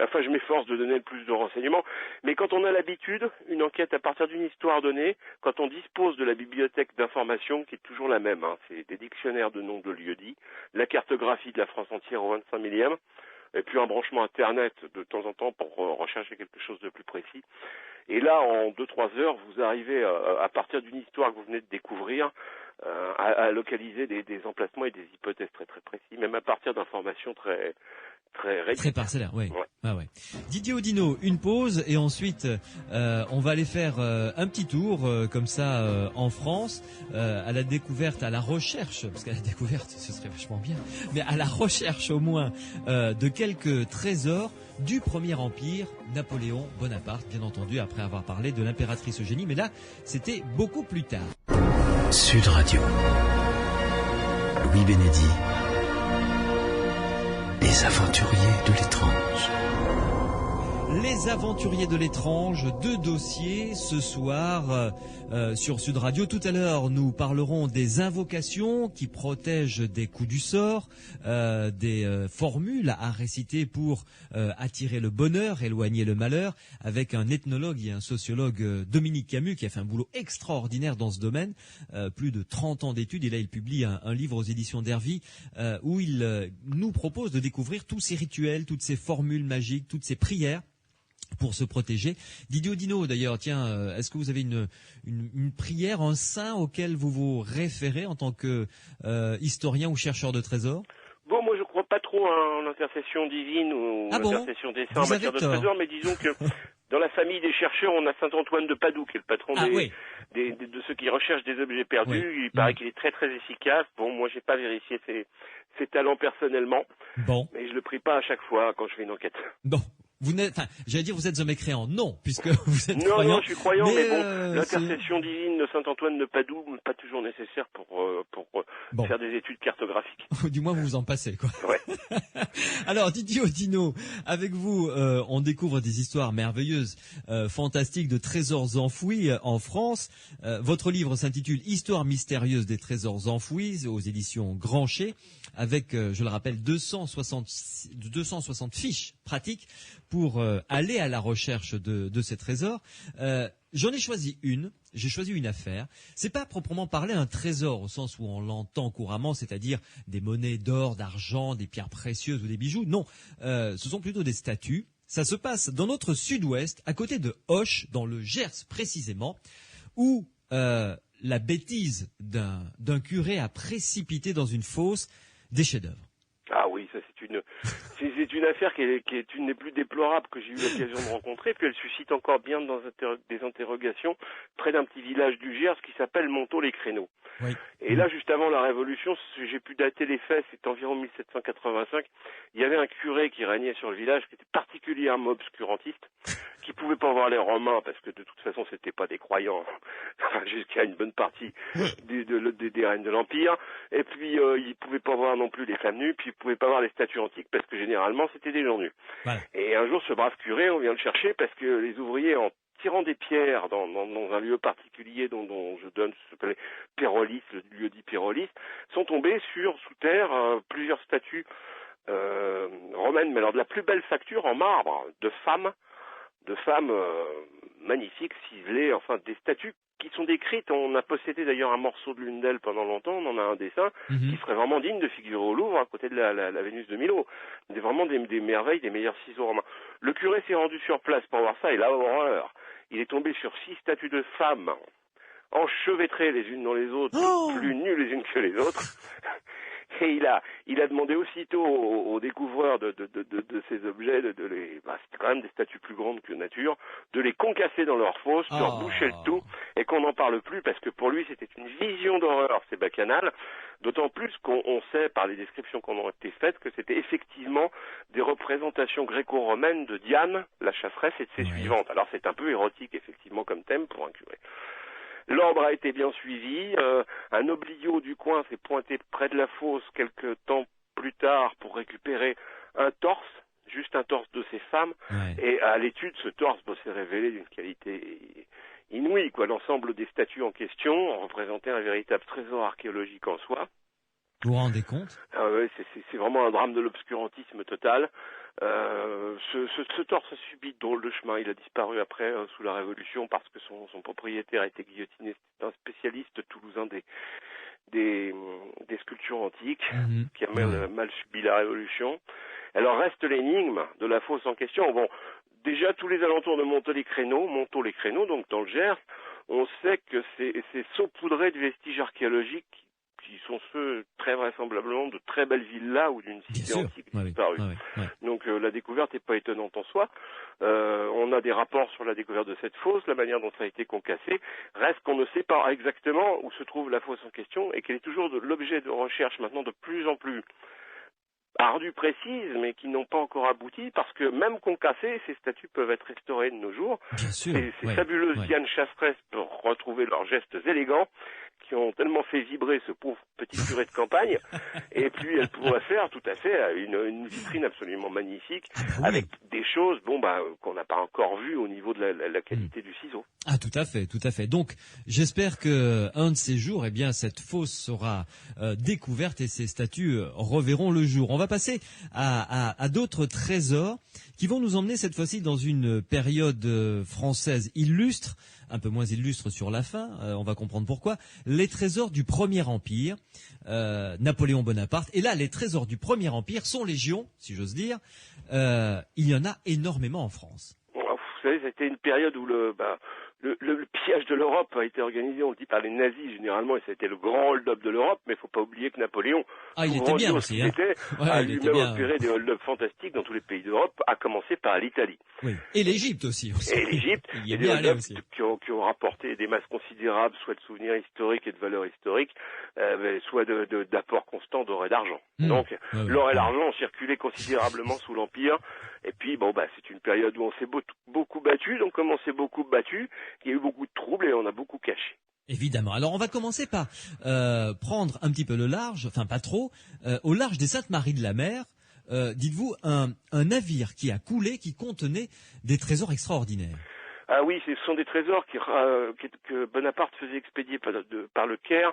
Enfin, je m'efforce de donner le plus de renseignements. Mais quand on a l'habitude, une enquête à partir d'une histoire donnée, quand on dispose de la bibliothèque d'information, qui est toujours la même, c'est des dictionnaires de noms de lieux-dits, la cartographie de la France entière au 25 millième, et puis un branchement Internet de temps en temps pour rechercher quelque chose de plus précis. Et là, en 2-3 heures, vous arrivez, à partir d'une histoire que vous venez de découvrir, à localiser des emplacements et des hypothèses très très précis, même à partir d'informations très parcellaires, oui. Ouais. Ouais. Didier Audineau, une pause et ensuite on va aller faire un petit tour comme ça en France à la découverte, à la recherche, parce qu'à la découverte ce serait vachement bien, mais à la recherche au moins de quelques trésors du Premier Empire, Napoléon Bonaparte, bien entendu, après avoir parlé de l'impératrice Eugénie, mais là c'était beaucoup plus tard. Sud Radio. Louis Bénédy. Les aventuriers de l'étrange. Les aventuriers de l'étrange, 2 dossiers ce soir sur Sud Radio. Tout à l'heure, nous parlerons des invocations qui protègent des coups du sort, des formules à réciter pour attirer le bonheur, éloigner le malheur, avec un ethnologue et un sociologue, Dominique Camus, qui a fait un boulot extraordinaire dans ce domaine, plus de 30 ans d'études. Et là, il publie un livre aux éditions d'Hervy où il nous propose de découvrir tous ces rituels, toutes ces formules magiques, toutes ces prières pour se protéger. Didier Audineau, d'ailleurs, tiens, est-ce que vous avez une prière, un saint auquel vous vous référez en tant que historien ou chercheur de trésors? Bon, moi je crois pas trop en l'intercession divine ou l'intercession des saints en matière de trésors, mais disons que dans la famille des chercheurs, on a Saint Antoine de Padoue, qui est le patron de ceux qui recherchent des objets perdus. Oui. Il paraît qu'il est très très efficace. Bon, moi j'ai pas vérifié ses talents personnellement, mais je le prie pas à chaque fois quand je fais une enquête. Bon. J'allais dire vous êtes un mécréant. Non, puisque vous êtes croyant. Non, je suis croyant, mais bon, l'intercession divine de Saint-Antoine de Padoue n'est pas toujours nécessaire pour faire des études cartographiques. Du moins, vous vous en passez, quoi. Ouais. Alors, Didier Audineau, avec vous, on découvre des histoires merveilleuses, fantastiques de trésors enfouis en France. Votre livre s'intitule « Histoire mystérieuse des trésors enfouis » aux éditions Grancher, avec, je le rappelle, 260 fiches pratiques pour aller à la recherche de ces trésors. J'en ai choisi une. J'ai choisi une affaire. C'est pas proprement parler un trésor au sens où on l'entend couramment, c'est-à-dire des monnaies d'or, d'argent, des pierres précieuses ou des bijoux. Non, ce sont plutôt des statues. Ça se passe dans notre sud-ouest, à côté de Auch, dans le Gers précisément, où la bêtise d'un curé a précipité dans une fosse des chefs-d'œuvre. Ah oui, ça c'est une affaire qui est une des plus déplorables que j'ai eu l'occasion de rencontrer, puis elle suscite encore bien des interrogations près d'un petit village du Gers qui s'appelle Montaut-les-Créneaux. Oui. Et là, juste avant la Révolution, si j'ai pu dater les faits, c'est environ 1785, il y avait un curé qui régnait sur le village qui était particulièrement obscurantiste, qui pouvait pas voir les Romains parce que de toute façon c'était pas des croyants jusqu'à une bonne partie des règnes de l'Empire, et puis il pouvait pas voir non plus les femmes nues, puis il pouvait pas voir les statues antiques parce que généralement c'était des gens nus. Ouais. Et un jour ce brave curé, on vient le chercher parce que les ouvriers, en tirant des pierres dans un lieu particulier dont je donne ce qu'on appelle Pérolis, le lieu dit Pérolis, sont tombés sous terre plusieurs statues romaines, mais alors de la plus belle facture en marbre, de femmes magnifiques, ciselées, enfin des statues qui sont décrites. On a possédé d'ailleurs un morceau de l'une d'elles pendant longtemps, on en a un dessin qui serait vraiment digne de figurer au Louvre à côté de la Vénus de Milo. Vraiment des merveilles, des meilleurs ciseaux romains. Le curé s'est rendu sur place pour voir ça, et là, horreur, il est tombé sur 6 statues de femmes enchevêtrées les unes dans les autres, plus nues les unes que les autres. Et il a demandé aussitôt aux découvreurs de ces objets, c'était quand même des statues plus grandes que nature, de les concasser dans leur fosse, de leur boucher le tout, et qu'on n'en parle plus, parce que pour lui, c'était une vision d'horreur, ces bacchanales, d'autant plus qu'on sait, par les descriptions qu'on a été faites, que c'était effectivement des représentations gréco-romaines de Diane, la chasseresse, et de ses suivantes. Alors c'est un peu érotique, effectivement, comme thème pour un curé. L'ordre a été bien suivi. Un oblio du coin s'est pointé près de la fosse quelques temps plus tard pour récupérer un torse, juste un torse de ces femmes. Ouais. Et à l'étude, ce torse s'est révélé d'une qualité inouïe. L'ensemble des statues en question représentait un véritable trésor archéologique en soi. Vous vous rendez compte ? Ouais, c'est vraiment un drame de l'obscurantisme total. Ce torse a subi de drôles de chemin. Il a disparu après, sous la Révolution, parce que son propriétaire a été guillotiné. C'est un spécialiste toulousain des sculptures antiques, qui a mal subi la Révolution. Alors reste l'énigme de la fosse en question. Bon, déjà tous les alentours de Montaut-les-Créneaux, donc dans le Gers, on sait que c'est saupoudré de vestiges archéologiques qui sont ceux, très vraisemblablement, de très belles villas ou d'une cité antique disparue. Donc la découverte n'est pas étonnante en soi. On a des rapports sur la découverte de cette fosse, la manière dont ça a été concassé. Reste qu'on ne sait pas exactement où se trouve la fosse en question et qu'elle est toujours l'objet de recherche maintenant de plus en plus ardues, précises, mais qui n'ont pas encore abouti, parce que même concassées, ces statues peuvent être restaurées de nos jours. Ces fabuleuses Diane chasseresses pour retrouver leurs gestes élégants, qui ont tellement fait vibrer ce pauvre petit curé de campagne, et puis elle pourrait faire tout à fait une vitrine absolument magnifique, avec des choses qu'on n'a pas encore vues au niveau de la qualité du ciseau. Ah, tout à fait. Donc, j'espère que un de ces jours, cette fosse sera découverte et ces statues reverront le jour. On va passer à d'autres trésors qui vont nous emmener cette fois-ci dans une période française illustre, un peu moins illustre sur la fin, on va comprendre pourquoi, les trésors du Premier Empire, Napoléon Bonaparte. Et là, les trésors du Premier Empire sont légion, si j'ose dire. Il y en a énormément en France. Vous savez, c'était une période où le pillage de l'Europe a été organisé, on le dit, par les nazis généralement, et ça a été le grand hold-up de l'Europe, mais il ne faut pas oublier que Napoléon, il était bien aussi, a lui-même opéré des hold-up fantastiques dans tous les pays d'Europe, à commencer par l'Italie. Oui. Et l'Égypte aussi. Et l'Égypte, et des hold-up qui ont rapporté des masses considérables, soit de souvenirs historiques et de valeurs historiques, soit d'apports constants d'or et d'argent. Donc, l'or et l'argent ont circulé considérablement sous l'Empire, et puis c'est une période où on s'est beaucoup battu, donc comme on s'est beaucoup battu, il y a eu beaucoup de troubles et on a beaucoup caché. Évidemment. Alors on va commencer par prendre un petit peu le large, enfin pas trop, au large des Saintes-Maries de la Mer. Dites-vous un navire qui a coulé, qui contenait des trésors extraordinaires. Ah oui, ce sont des trésors que Bonaparte faisait expédier par le Caire.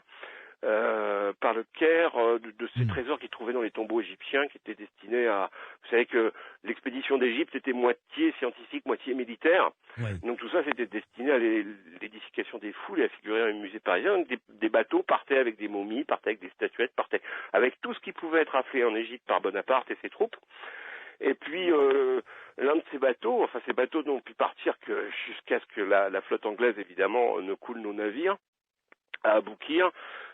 De ces trésors qu'il trouvait dans les tombeaux égyptiens, qui étaient destinés à... Vous savez que l'expédition d'Égypte était moitié scientifique, moitié militaire. Ouais. Donc tout ça, c'était destiné à l'édification des foules et à figurer un musée parisien. Donc des bateaux partaient avec des momies, partaient avec des statuettes, partaient avec tout ce qui pouvait être afflé en Égypte par Bonaparte et ses troupes. Et puis, l'un de ces bateaux n'ont pu partir que jusqu'à ce que la flotte anglaise, évidemment, ne coule nos navires, à Aboukir.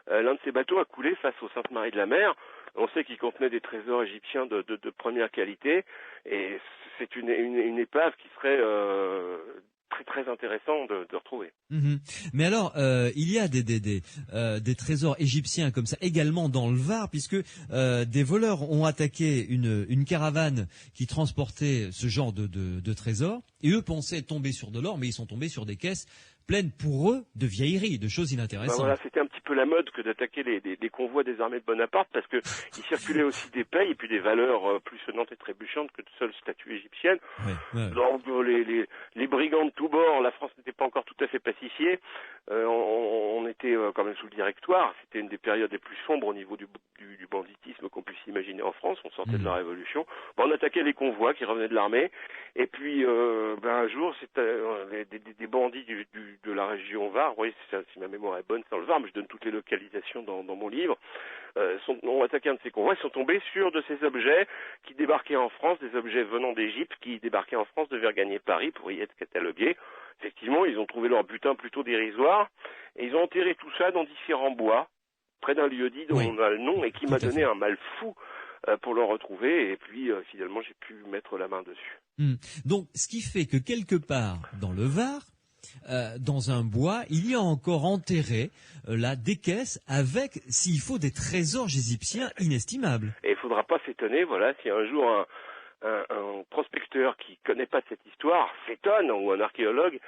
L'un de ces bateaux a coulé face aux Saintes-Maries de la Mer. On sait qu'il contenait des trésors égyptiens de première qualité, et c'est une épave qui serait très très intéressant de retrouver. Mais alors, il y a des trésors égyptiens comme ça également dans le Var, puisque des voleurs ont attaqué une caravane qui transportait ce genre de trésors, et eux pensaient tomber sur de l'or, mais ils sont tombés sur des caisses pleines pour eux de vieilleries, de choses inintéressantes. Voilà, c'était un petit peu la mode que d'attaquer les convois des armées de Bonaparte, parce que il circulait aussi des payes et puis des valeurs plus sonnantes et trébuchantes que de seules statues égyptiennes. Donc les brigands de tous bords, la France n'était pas encore tout à fait pacifiée. On était quand même sous le Directoire. C'était une des périodes les plus sombres au niveau du banditisme qu'on puisse imaginer en France. On sortait de la Révolution. On attaquait les convois qui revenaient de l'armée. Et puis un jour, c'était des bandits de la région Var. Oui, si ma mémoire est bonne, c'est dans le Var, mais je donne toutes les localisations dans mon livre. Ont attaqué un de ces convois. Ils sont tombés sur de ces objets qui débarquaient en France, des objets venant d'Égypte qui débarquaient en France, devaient regagner Paris pour y être catalogués. Effectivement, ils ont trouvé leur butin plutôt dérisoire et ils ont enterré tout ça dans différents bois près d'un lieu-dit dont on a le nom et qui m'a donné un mal fou pour le retrouver. Et puis, finalement, j'ai pu mettre la main dessus. Donc, ce qui fait que quelque part dans le Var, dans un bois, il y a encore enterré là des caisses avec, s'il faut, des trésors égyptiens inestimables. Et il ne faudra pas s'étonner, voilà, si un jour un prospecteur qui connaît pas cette histoire s'étonne, ou un archéologue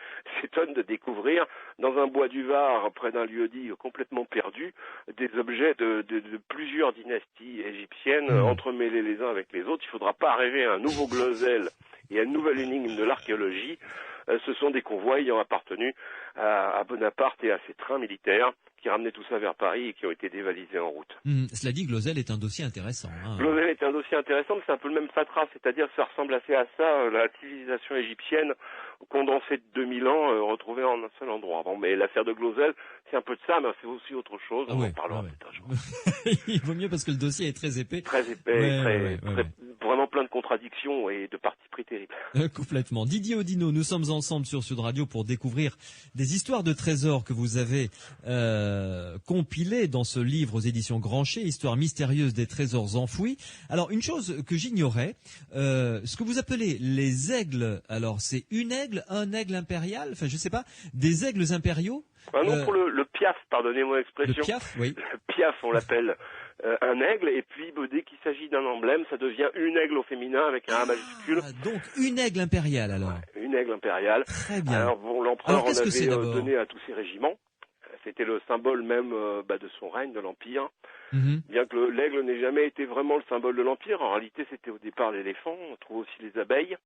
s'étonne de découvrir dans un bois du Var, près d'un lieu-dit complètement perdu, des objets de plusieurs dynasties égyptiennes entremêlés les uns avec les autres. Il ne faudra pas rêver à un nouveau Glosel et à une nouvelle énigme de l'archéologie. Ce sont des convois ayant appartenu à Bonaparte et à ses trains militaires qui ramenaient tout ça vers Paris et qui ont été dévalisés en route. Cela dit, Glosel est un dossier intéressant. Glosel est un dossier intéressant, mais c'est un peu le même fatras, c'est-à-dire que ça ressemble assez à ça, la civilisation égyptienne condensée de 2000 ans, retrouvée en un seul endroit. Bon, mais l'affaire de Glosel, c'est un peu de ça, mais c'est aussi autre chose, on en parlera plus tard. Il vaut mieux parce que le dossier est très épais. Très épais, vraiment plein de contradictions et de partis pris terribles. Complètement. Didier Audineau, nous sommes ensemble sur Sud Radio pour découvrir des histoires de trésors que vous avez compilées dans ce livre aux éditions Grancher, Histoire mystérieuse des trésors enfouis. Alors, une chose que j'ignorais, ce que vous appelez les aigles, alors c'est une aigle, un aigle impérial, enfin je sais pas, des aigles impériaux? Non, pour le piaf, pardonnez-moi l'expression. Le piaf, oui. Le piaf, on l'appelle un aigle, et puis dès qu'il s'agit d'un emblème, ça devient une aigle au féminin avec un A majuscule. Donc une aigle impériale alors. Ouais, une aigle impériale. Très bien. Alors bon, l'empereur en avait donné à tous ses régiments. C'était le symbole même de son règne, de l'Empire. Bien que l'aigle n'ait jamais été vraiment le symbole de l'Empire, en réalité c'était au départ l'éléphant, on trouve aussi les abeilles.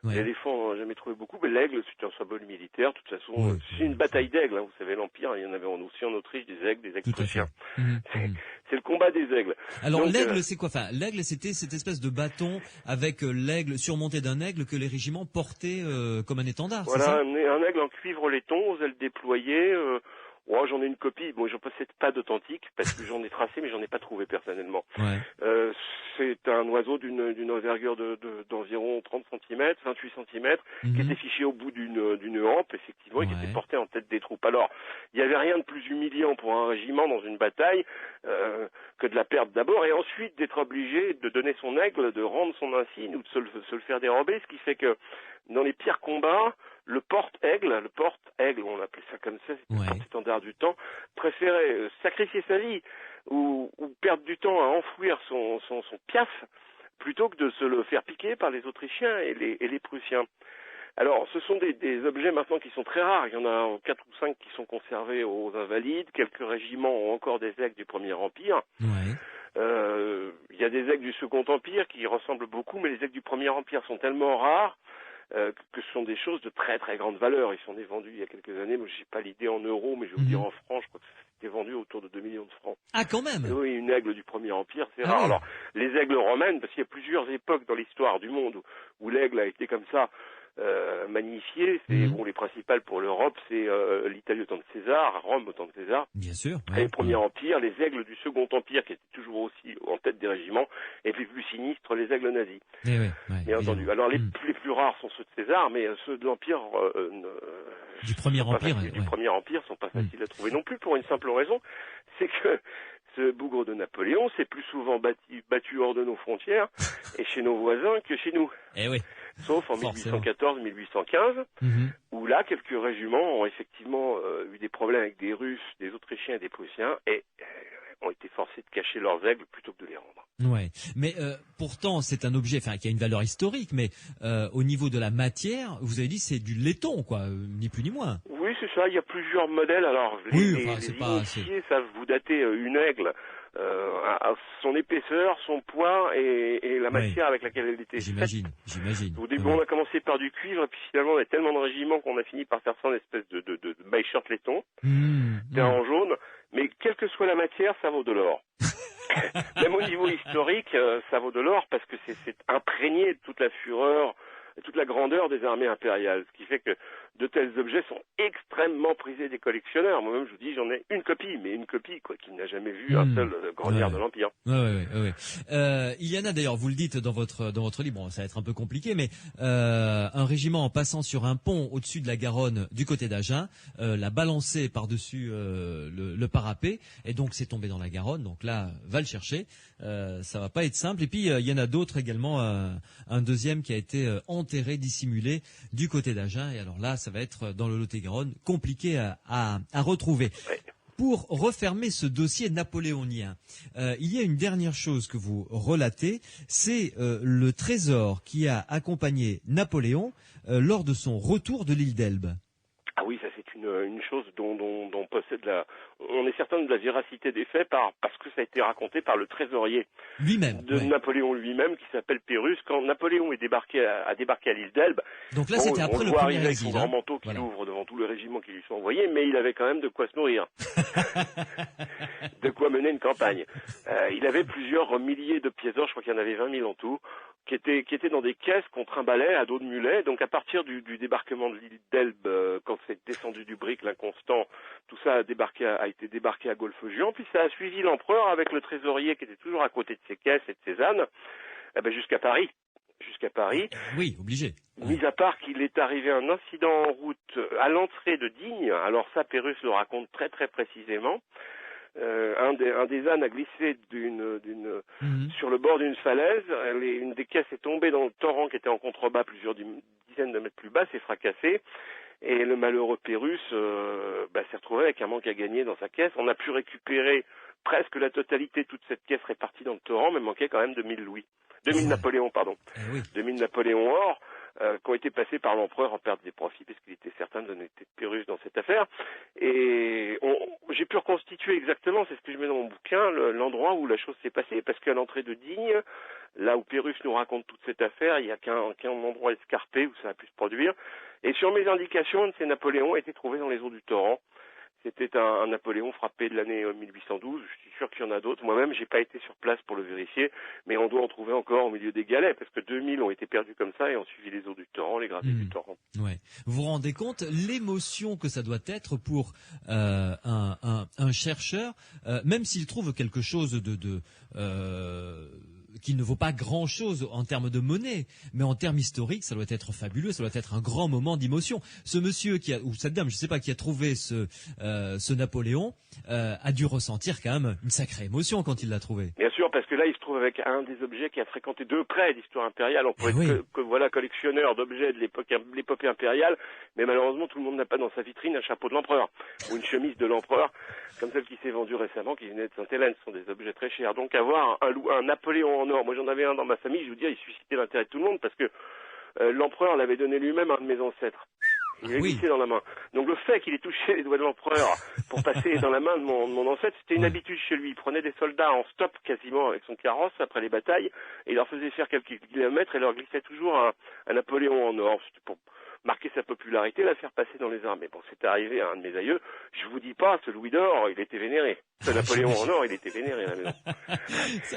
Ouais. L'éléphant, on n'a jamais trouvé beaucoup, mais l'aigle, c'est un symbole militaire. De toute façon, c'est une bataille d'aigles. Vous savez, l'Empire, il y en avait aussi en Autriche des aigles prussiens. C'est le combat des aigles. Alors, donc, l'aigle, c'est quoi? Enfin, l'aigle, c'était cette espèce de bâton avec l'aigle surmonté d'un aigle que les régiments portaient comme un étendard. Voilà, c'est ça un aigle en cuivre laiton, aux ailes déployées. J'en ai une copie. Bon, j'en possède pas d'authentique parce que j'en ai tracé, mais j'en ai pas trouvé personnellement. Ouais. C'est un oiseau d'une envergure d'environ 30 cm, 28 cm, qui était fiché au bout d'une hampe, effectivement, et qui était porté en tête des troupes. Alors, il n'y avait rien de plus humiliant pour un régiment dans une bataille que de la perdre d'abord, et ensuite d'être obligé de donner son aigle, de rendre son insigne ou de se le faire dérober, ce qui fait que dans les pires combats, le porte-aigle, on appelait ça comme ça, c'était le porte-étendard du temps, préférait sacrifier sa vie ou perdre du temps à enfouir son piaf plutôt que de se le faire piquer par les Autrichiens et les Prussiens. Alors, ce sont des objets maintenant qui sont très rares. Il y en a 4 ou 5 qui sont conservés aux Invalides. Quelques régiments ont encore des aigles du Premier Empire. Il y a des aigles du Second Empire qui ressemblent beaucoup, mais les aigles du Premier Empire sont tellement rares que ce sont des choses de très très grande valeur. Ils sont vendus il y a quelques années, moi j'ai pas l'idée en euros, mais je vais vous dire en francs, je crois que c'était vendu autour de 2 millions de francs. Ah, quand même. Oui, une aigle du Premier Empire, c'est rare. Alors, les aigles romaines, parce qu'il y a plusieurs époques dans l'histoire du monde où l'aigle a été comme ça magnifié. C'est les principales pour l'Europe, c'est l'Italie au temps de César, Rome au temps de César. Bien sûr. Et le Premier Empire, les aigles du Second Empire qui étaient toujours aussi en tête des régiments, et puis plus sinistres, les aigles nazis. Bien entendu. Alors les plus rares sont ceux de César, mais ceux de l'Empire du Premier Empire, du Premier Empire sont pas faciles à trouver non plus, pour une simple raison, c'est que ce bougre de Napoléon s'est plus souvent battu hors de nos frontières et chez nos voisins que chez nous. Sauf en 1814-1815, où là, quelques régiments ont effectivement eu des problèmes avec des Russes, des Autrichiens et des Prussiens, et ont été forcés de cacher leurs aigles plutôt que de les rendre. Ouais, mais pourtant c'est un objet, qui a une valeur historique, mais au niveau de la matière, vous avez dit c'est du laiton, quoi, ni plus ni moins. Oui, c'est ça. Il y a plusieurs modèles. Alors les initiés savent vous dater une aigle. À son épaisseur, son poids et la matière avec laquelle elle était faite. J'imagine. Au début, on a commencé par du cuivre, et puis finalement, on a tellement de régiments qu'on a fini par faire ça en espèce de maillot laiton, en jaune. Mais quelle que soit la matière, ça vaut de l'or. Même au niveau historique, ça vaut de l'or parce que c'est imprégné de toute la fureur toute la grandeur des armées impériales, ce qui fait que de tels objets sont extrêmement prisés des collectionneurs. Moi-même, je vous dis, j'en ai une copie, mais une copie qui n'a jamais vu un seul grandière de l'Empire. Il y en a d'ailleurs, vous le dites dans votre livre, bon, ça va être un peu compliqué, mais un régiment en passant sur un pont au-dessus de la Garonne du côté d'Agen l'a balancé par-dessus le parapet, et donc c'est tombé dans la Garonne. Donc là, va le chercher. Ça va pas être simple. Et puis il y en a d'autres également. Un deuxième qui a été enterré, dissimulé du côté d'Agen. Et alors là, ça va être dans le Lot-et-Garonne compliqué à retrouver. Ouais. Pour refermer ce dossier napoléonien, il y a une dernière chose que vous relatez, c'est le trésor qui a accompagné Napoléon lors de son retour de l'île d'Elbe. Ah oui, ça c'est une chose dont possède on est certain de la véracité des faits parce que ça a été raconté par le trésorier lui-même de Napoléon lui-même, qui s'appelle Pyrrhus. Quand Napoléon a débarqué à l'île d'Elbe, donc là c'était après on le voit premier arriver avec exil, son grand manteau qu'il ouvre devant tous les régiments qui lui sont envoyés, mais il avait quand même de quoi se nourrir, de quoi mener une campagne. Il avait plusieurs milliers de pièces d'or, je crois qu'il y en avait 20 000 en tout, qui étaient dans des caisses qu'on trimballait à dos de mulet. Donc à partir du débarquement de l'île d'Elbe, quand c'est descendu du brick, l'Inconstant, tout ça a été débarqué à Golfe-Juan, puis ça a suivi l'empereur avec le trésorier qui était toujours à côté de ses caisses et de ses ânes, jusqu'à Paris. Oui, obligé. Mis à part qu'il est arrivé un incident en route à l'entrée de Digne. Alors ça, Pyrrhus le raconte très très précisément. Un des ânes a glissé sur le bord d'une falaise. Une des caisses est tombée dans le torrent qui était en contrebas, plusieurs dizaines de mètres plus bas, s'est fracassé. Et le malheureux Pyrrhus s'est retrouvé avec un manque à gagner dans sa caisse. On a pu récupérer presque la totalité de toute cette caisse répartie dans le torrent, mais manquait quand même 2000 Napoléons, pardon. 2000 Napoléons or, qui ont été passés par l'empereur en perte des profits, parce qu'il était certain de l'honnêteté de Pyrrhus dans cette affaire. Et j'ai pu reconstituer exactement, c'est ce que je mets dans mon bouquin, l'endroit où la chose s'est passée, parce qu'à l'entrée de Digne, là où Pyrrhus nous raconte toute cette affaire, il n'y a qu'un endroit escarpé où ça a pu se produire. Et sur mes indications, un de ces Napoléons a été trouvé dans les eaux du torrent. C'était un Napoléon frappé de l'année 1812. Je suis sûr qu'il y en a d'autres. Moi-même, j'ai pas été sur place pour le vérifier, mais on doit en trouver encore au milieu des galets, parce que 2000 ont été perdus comme ça et ont suivi les eaux du torrent, les graviers du torrent. Ouais. Vous vous rendez compte l'émotion que ça doit être pour un chercheur, même s'il trouve quelque chose qui ne vaut pas grand-chose en termes de monnaie, mais en termes historiques, ça doit être fabuleux, ça doit être un grand moment d'émotion. Ce monsieur ou cette dame, je ne sais pas, qui a trouvé ce Napoléon, a dû ressentir quand même une sacrée émotion quand il l'a trouvé. Bien sûr, parce que là, il se trouve avec un des objets qui a fréquenté de près l'histoire impériale. On pourrait être collectionneur d'objets de l'épopée impériale, mais malheureusement, tout le monde n'a pas dans sa vitrine un chapeau de l'empereur ou une chemise de l'empereur, comme celle qui s'est vendue récemment, qui venait de Sainte-Hélène. Ce sont des objets très chers. Donc avoir un Napoléon en or, moi j'en avais un dans ma famille, je vous dis, il suscitait l'intérêt de tout le monde, parce que l'empereur l'avait donné lui-même à un de mes ancêtres. Il l'avait glissé dans la main. Donc le fait qu'il ait touché les doigts de l'empereur pour passer dans la main de mon ancêtre, c'était une habitude chez lui. Il prenait des soldats en stop quasiment avec son carrosse après les batailles, et il leur faisait faire quelques kilomètres et leur glissait toujours un Napoléon en or. C'était pour marquer sa popularité, la faire passer dans les armées. Bon, c'est arrivé à un de mes aïeux. Je vous dis pas, ce Louis d'or, il était vénéré. Ce Napoléon en or, il était vénéré à la maison.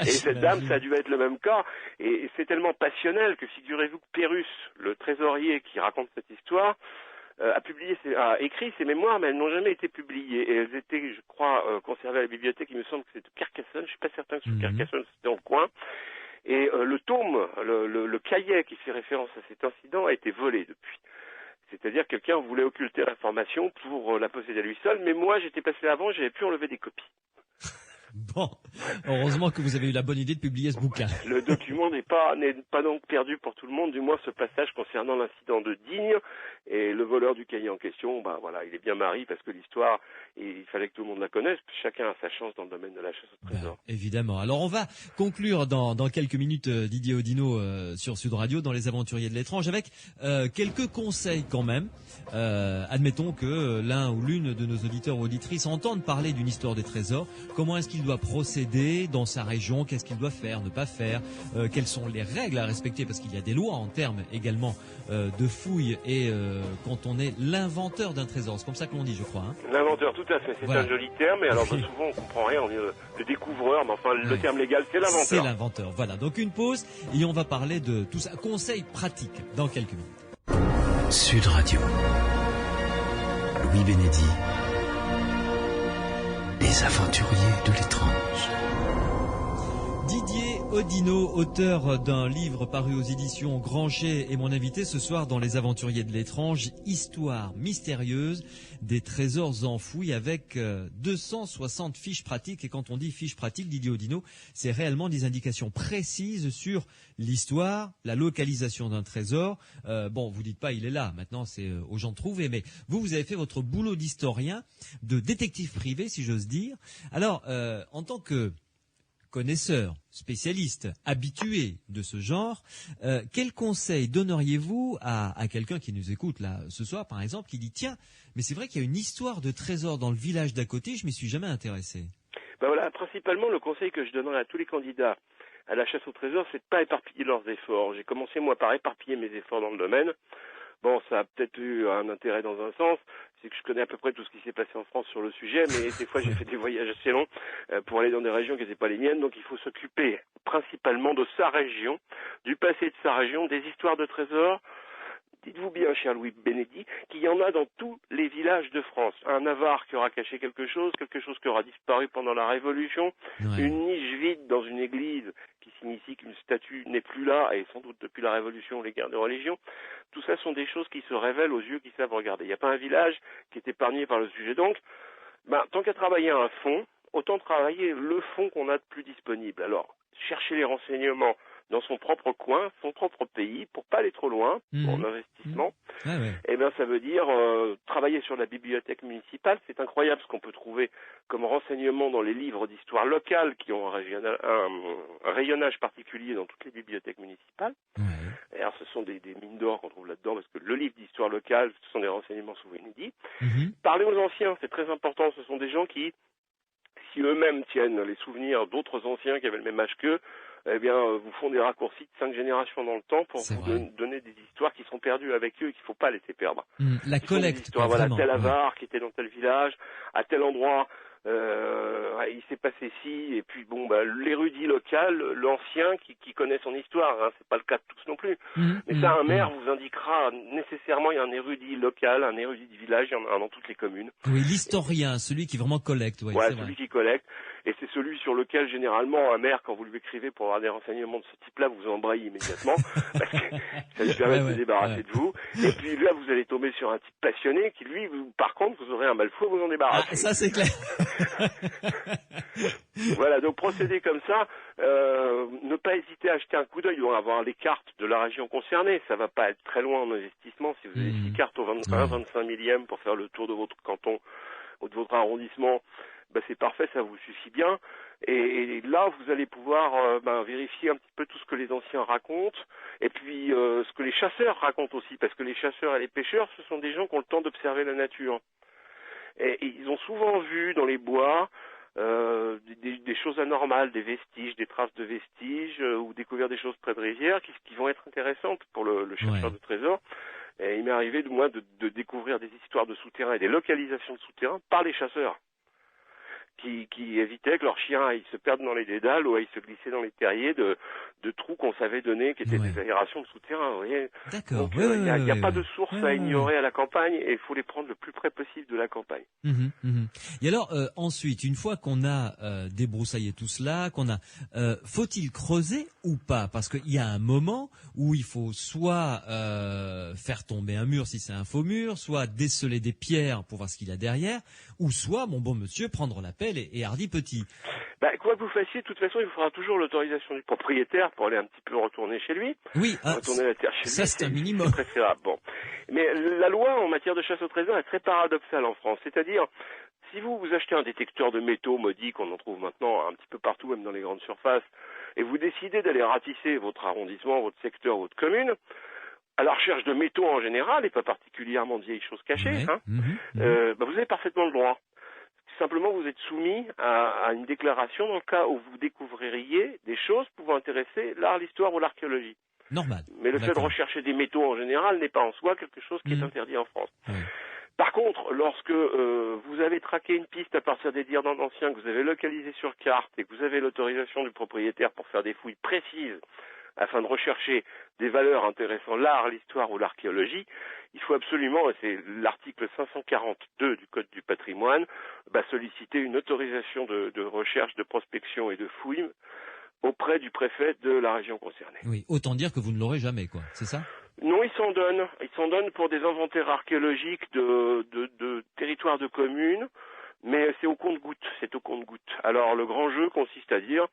Et cette dame, ça a dû être le même cas. Et c'est tellement passionnel que figurez-vous que Pyrrhus, le trésorier qui raconte cette histoire, a écrit ses mémoires, mais elles n'ont jamais été publiées. Et elles étaient, je crois, conservées à la bibliothèque. Il me semble que c'est de Carcassonne. Je suis pas certain que c'est Carcassonne, c'était dans le coin. Et le tome, le cahier qui fait référence à cet incident a été volé depuis. C'est-à-dire que quelqu'un voulait occulter l'information pour la posséder à lui seul, mais moi j'étais passé avant, j'avais pu enlever des copies. Bon, heureusement que vous avez eu la bonne idée de publier ce bouquin. Le document n'est pas donc perdu pour tout le monde, du moins ce passage concernant l'incident de Digne, et le voleur du cahier en question, il est bien mari parce que l'histoire, il fallait que tout le monde la connaisse, chacun a sa chance dans le domaine de la chasse au trésor. Évidemment. Alors on va conclure dans quelques minutes, Didier Oudinot, sur Sud Radio, dans les Aventuriers de l'étrange, avec quelques conseils quand même. Admettons que l'un ou l'une de nos auditeurs ou auditrices entendent parler d'une histoire des trésors. Comment est-ce qu'ils doit procéder dans sa région, qu'est-ce qu'il doit faire, ne pas faire, quelles sont les règles à respecter, parce qu'il y a des lois en termes également de fouilles et quand on est l'inventeur d'un trésor, c'est comme ça que l'on dit, je crois. Hein. L'inventeur, tout à fait, c'est un joli terme, mais alors souvent on comprend rien, on dit le découvreur, mais enfin le terme légal c'est l'inventeur. C'est l'inventeur, voilà. Donc une pause et on va parler de tout ça, conseils pratiques dans quelques minutes. Sud Radio, Louis Bénédy, les aventuriers de l'étrange. Didier Odino, auteur d'un livre paru aux éditions Grancher, est mon invité ce soir dans Les Aventuriers de l'étrange, histoire mystérieuse des trésors enfouis avec 260 fiches pratiques. Et quand on dit fiches pratiques, Didier Odino, c'est réellement des indications précises sur l'histoire, la localisation d'un trésor. Bon, vous dites pas il est là, maintenant c'est aux gens de trouver, mais vous avez fait votre boulot d'historien, de détective privé si j'ose dire. Alors, en tant que connaisseur, spécialiste, habitué de ce genre, quel conseil donneriez-vous à quelqu'un qui nous écoute là ce soir, par exemple, qui dit tiens, mais c'est vrai qu'il y a une histoire de trésor dans le village d'à côté, je m'y suis jamais intéressé. Ben voilà, principalement le conseil que je donnerais à tous les candidats à la chasse au trésor, c'est de pas éparpiller leurs efforts. J'ai commencé moi par éparpiller mes efforts dans le domaine. Bon, ça a peut-être eu un intérêt dans un sens, c'est que je connais à peu près tout ce qui s'est passé en France sur le sujet, mais des fois j'ai fait des voyages assez longs pour aller dans des régions qui n'étaient pas les miennes, donc il faut s'occuper principalement de sa région, du passé de sa région, des histoires de trésors. Dites-vous bien, cher Louis Bénédy, qu'il y en a dans tous les villages de France. Un avare qui aura caché quelque chose qui aura disparu pendant la Révolution, une niche vide dans une église qui signifie qu'une statue n'est plus là, et sans doute depuis la Révolution, les guerres de religion. Tout ça sont des choses qui se révèlent aux yeux qui savent regarder. Il n'y a pas un village qui est épargné par le sujet. Donc, tant qu'à travailler un fond, autant travailler le fond qu'on a de plus disponible. Alors, chercher les renseignements dans son propre coin, son propre pays, pour pas aller trop loin, pour l'investissement. Eh bien, ça veut dire travailler sur la bibliothèque municipale. C'est incroyable ce qu'on peut trouver comme renseignements dans les livres d'histoire locale qui ont un rayonnage particulier dans toutes les bibliothèques municipales. Et alors, ce sont des mines d'or qu'on trouve là-dedans, parce que le livre d'histoire locale, ce sont des renseignements souvent inédits. Parler aux anciens, c'est très important. Ce sont des gens qui, si eux-mêmes tiennent les souvenirs d'autres anciens qui avaient le même âge qu'eux, eh bien, vous font des raccourcis de 5 générations dans le temps pour vous donner des histoires qui sont perdues avec eux et qu'il ne faut pas laisser perdre. La collecte, voilà, tel avare qui était dans tel village, à tel endroit, il s'est passé ci, et puis l'érudit local, l'ancien qui connaît son histoire, hein, c'est pas le cas de tous non plus. Mais ça, un maire vous indiquera nécessairement, il y a un érudit local, un érudit du village, il y en a dans toutes les communes. Oui, l'historien, celui qui vraiment collecte. Voilà, celui qui collecte. Et c'est celui sur lequel, généralement, un maire, quand vous lui écrivez pour avoir des renseignements de ce type-là, vous embrayez immédiatement, parce que ça lui permet de se débarrasser de vous. Et puis là, vous allez tomber sur un type passionné qui, lui, par contre, vous aurez un mal fou à vous en débarrasser. Ah, ça, c'est clair. Voilà, donc procéder comme ça, ne pas hésiter à acheter un coup d'œil, ou avoir les cartes de la région concernée. Ça va pas être très loin en investissement. Si vous avez 6 cartes au 25 millième pour faire le tour de votre canton ou de votre arrondissement, c'est parfait, ça vous suffit bien. Et là, vous allez pouvoir vérifier un petit peu tout ce que les anciens racontent, et puis ce que les chasseurs racontent aussi, parce que les chasseurs et les pêcheurs, ce sont des gens qui ont le temps d'observer la nature. Et ils ont souvent vu dans les bois des choses anormales, des vestiges, des traces de vestiges, ou découvert des choses près de rivières qui vont être intéressantes pour le chercheur de trésors. Et il m'est arrivé de découvrir des histoires de souterrains et des localisations de souterrains par les chasseurs, qui évitaient que leurs chiens aillent se perdre dans les dédales ou aillent se glisser dans les terriers de trous qu'on savait donner, qui étaient des aérations de souterrain. Vous voyez. D'accord. Donc il n'y a pas de source à ignorer à la campagne, et il faut les prendre le plus près possible de la campagne. Et alors ensuite, une fois qu'on a débroussaillé tout cela, faut-il creuser ou pas? Parce qu'il y a un moment où il faut soit faire tomber un mur si c'est un faux mur, soit déceler des pierres pour voir ce qu'il y a derrière, ou soit, mon bon monsieur, prendre la pelle et hardi petit. Quoi que vous fassiez, de toute façon, il vous faudra toujours l'autorisation du propriétaire pour aller un petit peu retourner chez lui. Oui, retourner la terre chez lui. Ça, c'est un minimum. C'est préférable. Bon. Mais la loi en matière de chasse au trésor est très paradoxale en France. C'est-à-dire, si vous achetez un détecteur de métaux maudits qu'on en trouve maintenant un petit peu partout, même dans les grandes surfaces, et vous décidez d'aller ratisser votre arrondissement, votre secteur, votre commune, à la recherche de métaux en général, et pas particulièrement de vieilles choses cachées, vous avez parfaitement le droit. simplement vous êtes soumis à une déclaration dans le cas où vous découvririez des choses pouvant intéresser l'art, l'histoire ou l'archéologie. Normal. Mais le fait de rechercher des métaux en général n'est pas en soi quelque chose qui est interdit en France. Oui. Par contre, lorsque vous avez traqué une piste à partir des dires d'un ancien, que vous avez localisé sur carte et que vous avez l'autorisation du propriétaire pour faire des fouilles précises afin de rechercher des valeurs intéressant l'art, l'histoire ou l'archéologie, il faut absolument, et c'est l'article 542 du Code du patrimoine, solliciter une autorisation de recherche, de prospection et de fouille auprès du préfet de la région concernée. Oui, autant dire que vous ne l'aurez jamais, quoi. C'est ça ? Non, ils s'en donnent. Ils s'en donnent pour des inventaires archéologiques de territoires de communes, mais c'est au compte-gouttes. C'est au compte-gouttes. Alors, le grand jeu consiste à dire,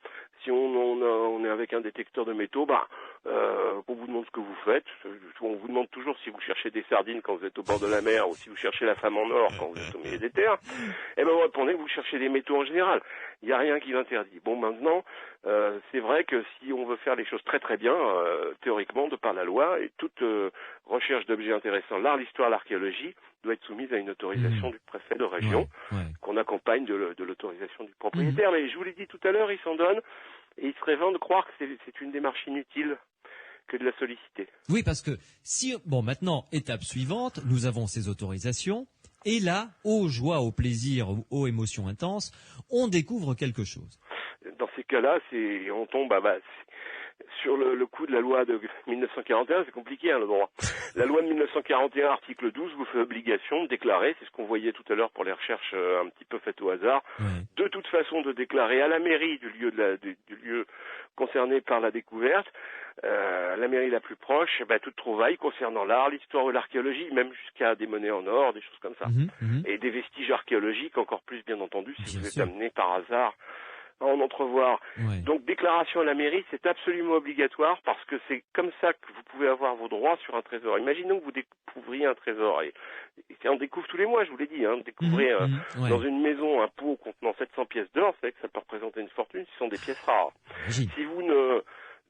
si on est avec un détecteur de métaux, on vous demande ce que vous faites. On vous demande toujours si vous cherchez des sardines quand vous êtes au bord de la mer ou si vous cherchez la femme en or quand vous êtes au milieu des terres. Et vous répondez que vous cherchez des métaux en général. Il n'y a rien qui l'interdit. Bon, maintenant, c'est vrai que si on veut faire les choses très très bien, théoriquement, de par la loi, et toute recherche d'objets intéressants, l'art, l'histoire, l'archéologie, doit être soumise à une autorisation du préfet de région, qu'on accompagne de l'autorisation du propriétaire. Mais je vous l'ai dit tout à l'heure, ils s'en donnent, et il serait vain de croire que c'est une démarche inutile que de la solliciter. Oui, parce que maintenant, étape suivante, nous avons ces autorisations, et là, aux joies, au plaisir, aux émotions intenses, on découvre quelque chose. Dans ces cas-là, on tombe sur le coup de la loi de 1941, c'est compliqué le droit. La loi de 1941, article 12, vous fait obligation de déclarer, c'est ce qu'on voyait tout à l'heure pour les recherches un petit peu faites au hasard, de toute façon de déclarer à la mairie du lieu concerné par la découverte, la mairie la plus proche, toute trouvaille concernant l'art, l'histoire ou l'archéologie, même jusqu'à des monnaies en or, des choses comme ça. Et des vestiges archéologiques encore plus, bien entendu, si vous êtes amené par hasard à en entrevoir. Donc, déclaration à la mairie, c'est absolument obligatoire parce que c'est comme ça que vous pouvez avoir vos droits sur un trésor. Imaginons que vous découvriez un trésor et on découvre tous les mois, je vous l'ai dit, découvrez dans une maison un pot contenant 700 pièces d'or, vous savez que ça peut représenter une fortune, ce sont des pièces rares. Si vous ne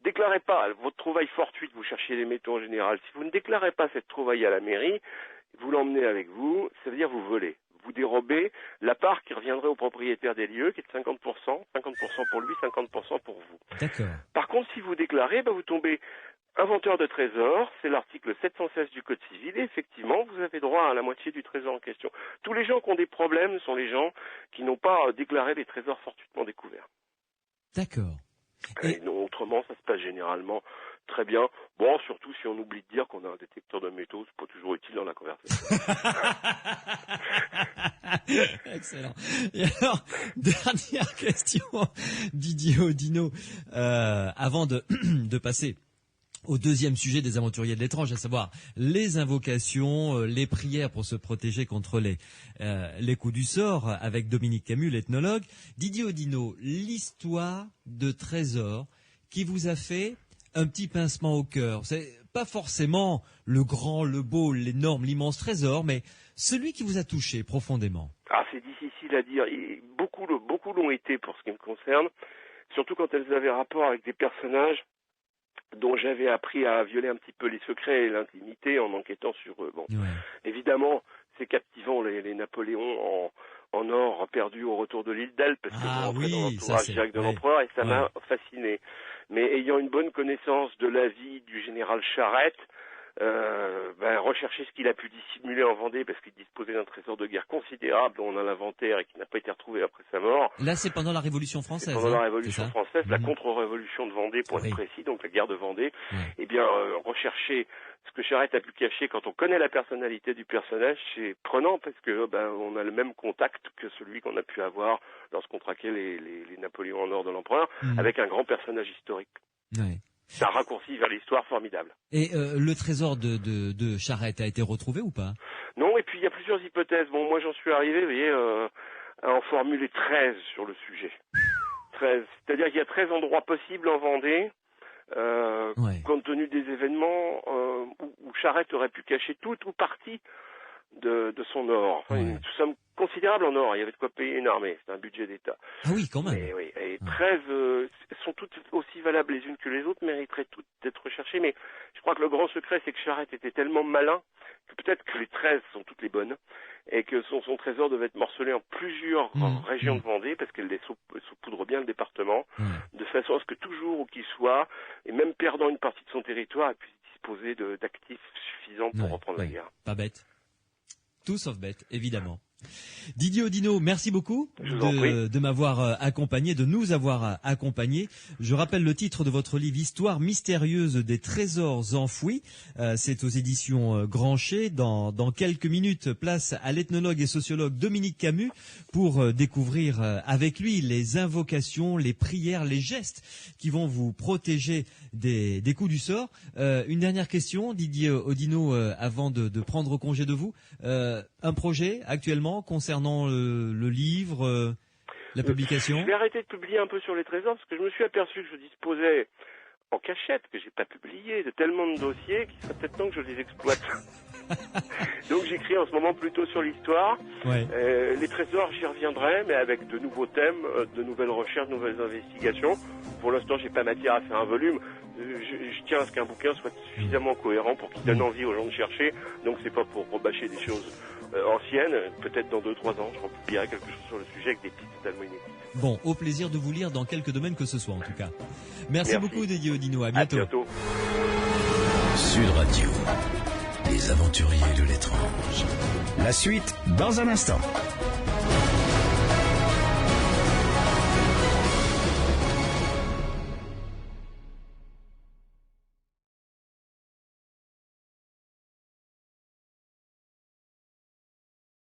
déclarez pas votre trouvaille fortuite, vous cherchez les métaux en général, si vous ne déclarez pas cette trouvaille à la mairie, vous l'emmenez avec vous, ça veut dire vous volez. Vous dérobez la part qui reviendrait au propriétaire des lieux, qui est de 50%, 50% pour lui, 50% pour vous. D'accord. Par contre, si vous déclarez, vous tombez inventeur de trésor, c'est l'article 716 du Code civil, et effectivement, vous avez droit à la moitié du trésor en question. Tous les gens qui ont des problèmes sont les gens qui n'ont pas déclaré les trésors fortuitement découverts. D'accord. Et non, autrement, ça se passe généralement très bien. Bon, surtout si on oublie de dire qu'on a un détecteur de métaux, c'est pas toujours utile dans la conversation. Excellent. Et alors, dernière question, Didier Oudinot, avant de passer au deuxième sujet des aventuriers de l'étrange, à savoir les invocations, les prières pour se protéger contre les coups du sort, avec Dominique Camus, l'ethnologue. Didier Oudinot, l'histoire de trésors qui vous a fait un petit pincement au cœur. C'est pas forcément le grand, le beau, l'énorme, l'immense trésor, mais celui qui vous a touché profondément. Ah, c'est difficile à dire. Beaucoup l'ont été pour ce qui me concerne, surtout quand elles avaient rapport avec des personnages dont j'avais appris à violer un petit peu les secrets et l'intimité en enquêtant sur eux. Bon, évidemment, c'est captivant les Napoléons en or perdus au retour de l'île d'Elbe, parce que vous rentrez dans l'entourage direct de l'empereur, et ça m'a fasciné. Mais ayant une bonne connaissance de la vie du général Charette, rechercher ce qu'il a pu dissimuler en Vendée, parce qu'il disposait d'un trésor de guerre considérable dont on a l'inventaire et qui n'a pas été retrouvé après sa mort. Là, c'est pendant la Révolution française. Pendant la Révolution française, la contre-révolution de Vendée, pour être précis, donc la guerre de Vendée. Rechercher ce que Charette a pu cacher quand on connaît la personnalité du personnage, c'est prenant parce que on a le même contact que celui qu'on a pu avoir lorsqu'on traquait les Napoléons en or de l'empereur, avec un grand personnage historique. C'est un raccourci vers l'histoire formidable. Et le trésor de Charette a été retrouvé ou pas? Non, et puis il y a plusieurs hypothèses. Bon, moi j'en suis arrivé, vous voyez, à en formuler 13 sur le sujet. 13. C'est-à-dire qu'il y a 13 endroits possibles en Vendée, compte tenu des événements où Charette aurait pu cacher tout ou partie de son or. Enfin, une somme considérable en or. Il y avait de quoi payer une armée. C'est un budget d'État. Ah oui, quand même. Et 13 sont toutes aussi valables les unes que les autres, mériteraient toutes d'être recherchées. Mais je crois que le grand secret, c'est que Charette était tellement malin que peut-être que les 13 sont toutes les bonnes. et que son trésor devait être morcelé en plusieurs régions de Vendée, parce qu'elle saupoudre bien le département, de façon à ce que toujours où qu'il soit, et même perdant une partie de son territoire, elle puisse disposer d'actifs suffisants pour reprendre la guerre. Pas bête. Tout sauf bête, évidemment. Didier Audineau, merci beaucoup de m'avoir accompagné, de nous avoir accompagnés. Je rappelle le titre de votre livre, Histoire mystérieuse des trésors enfouis. C'est aux éditions Grancher. Dans quelques minutes, place à l'ethnologue et sociologue Dominique Camus pour découvrir avec lui les invocations, les prières, les gestes qui vont vous protéger des coups du sort. Une dernière question, Didier Audineau, avant de prendre congé de vous. Un projet actuellement concernant le livre, la publication? Je vais arrêter de publier un peu sur les trésors parce que je me suis aperçu que je disposais en cachette, que j'ai pas publié, de tellement de dossiers qu'il serait peut-être temps que je les exploite. Donc j'écris en ce moment plutôt sur l'histoire. Les trésors, j'y reviendrai, mais avec de nouveaux thèmes, de nouvelles recherches, de nouvelles investigations. Pour l'instant, j'ai pas matière à faire un volume. Je tiens à ce qu'un bouquin soit suffisamment cohérent pour qu'il donne envie aux gens de chercher. Donc c'est pas pour rebâcher des choses anciennes. Peut-être dans 2-3 ans, je republierai quelque chose sur le sujet avec des pistes totalement inédites. Bon, au plaisir de vous lire dans quelques domaines que ce soit en tout cas. Merci beaucoup Didier Audineau, à bientôt. À bientôt. Sud Radio, les aventuriers de l'étrange. La suite dans un instant.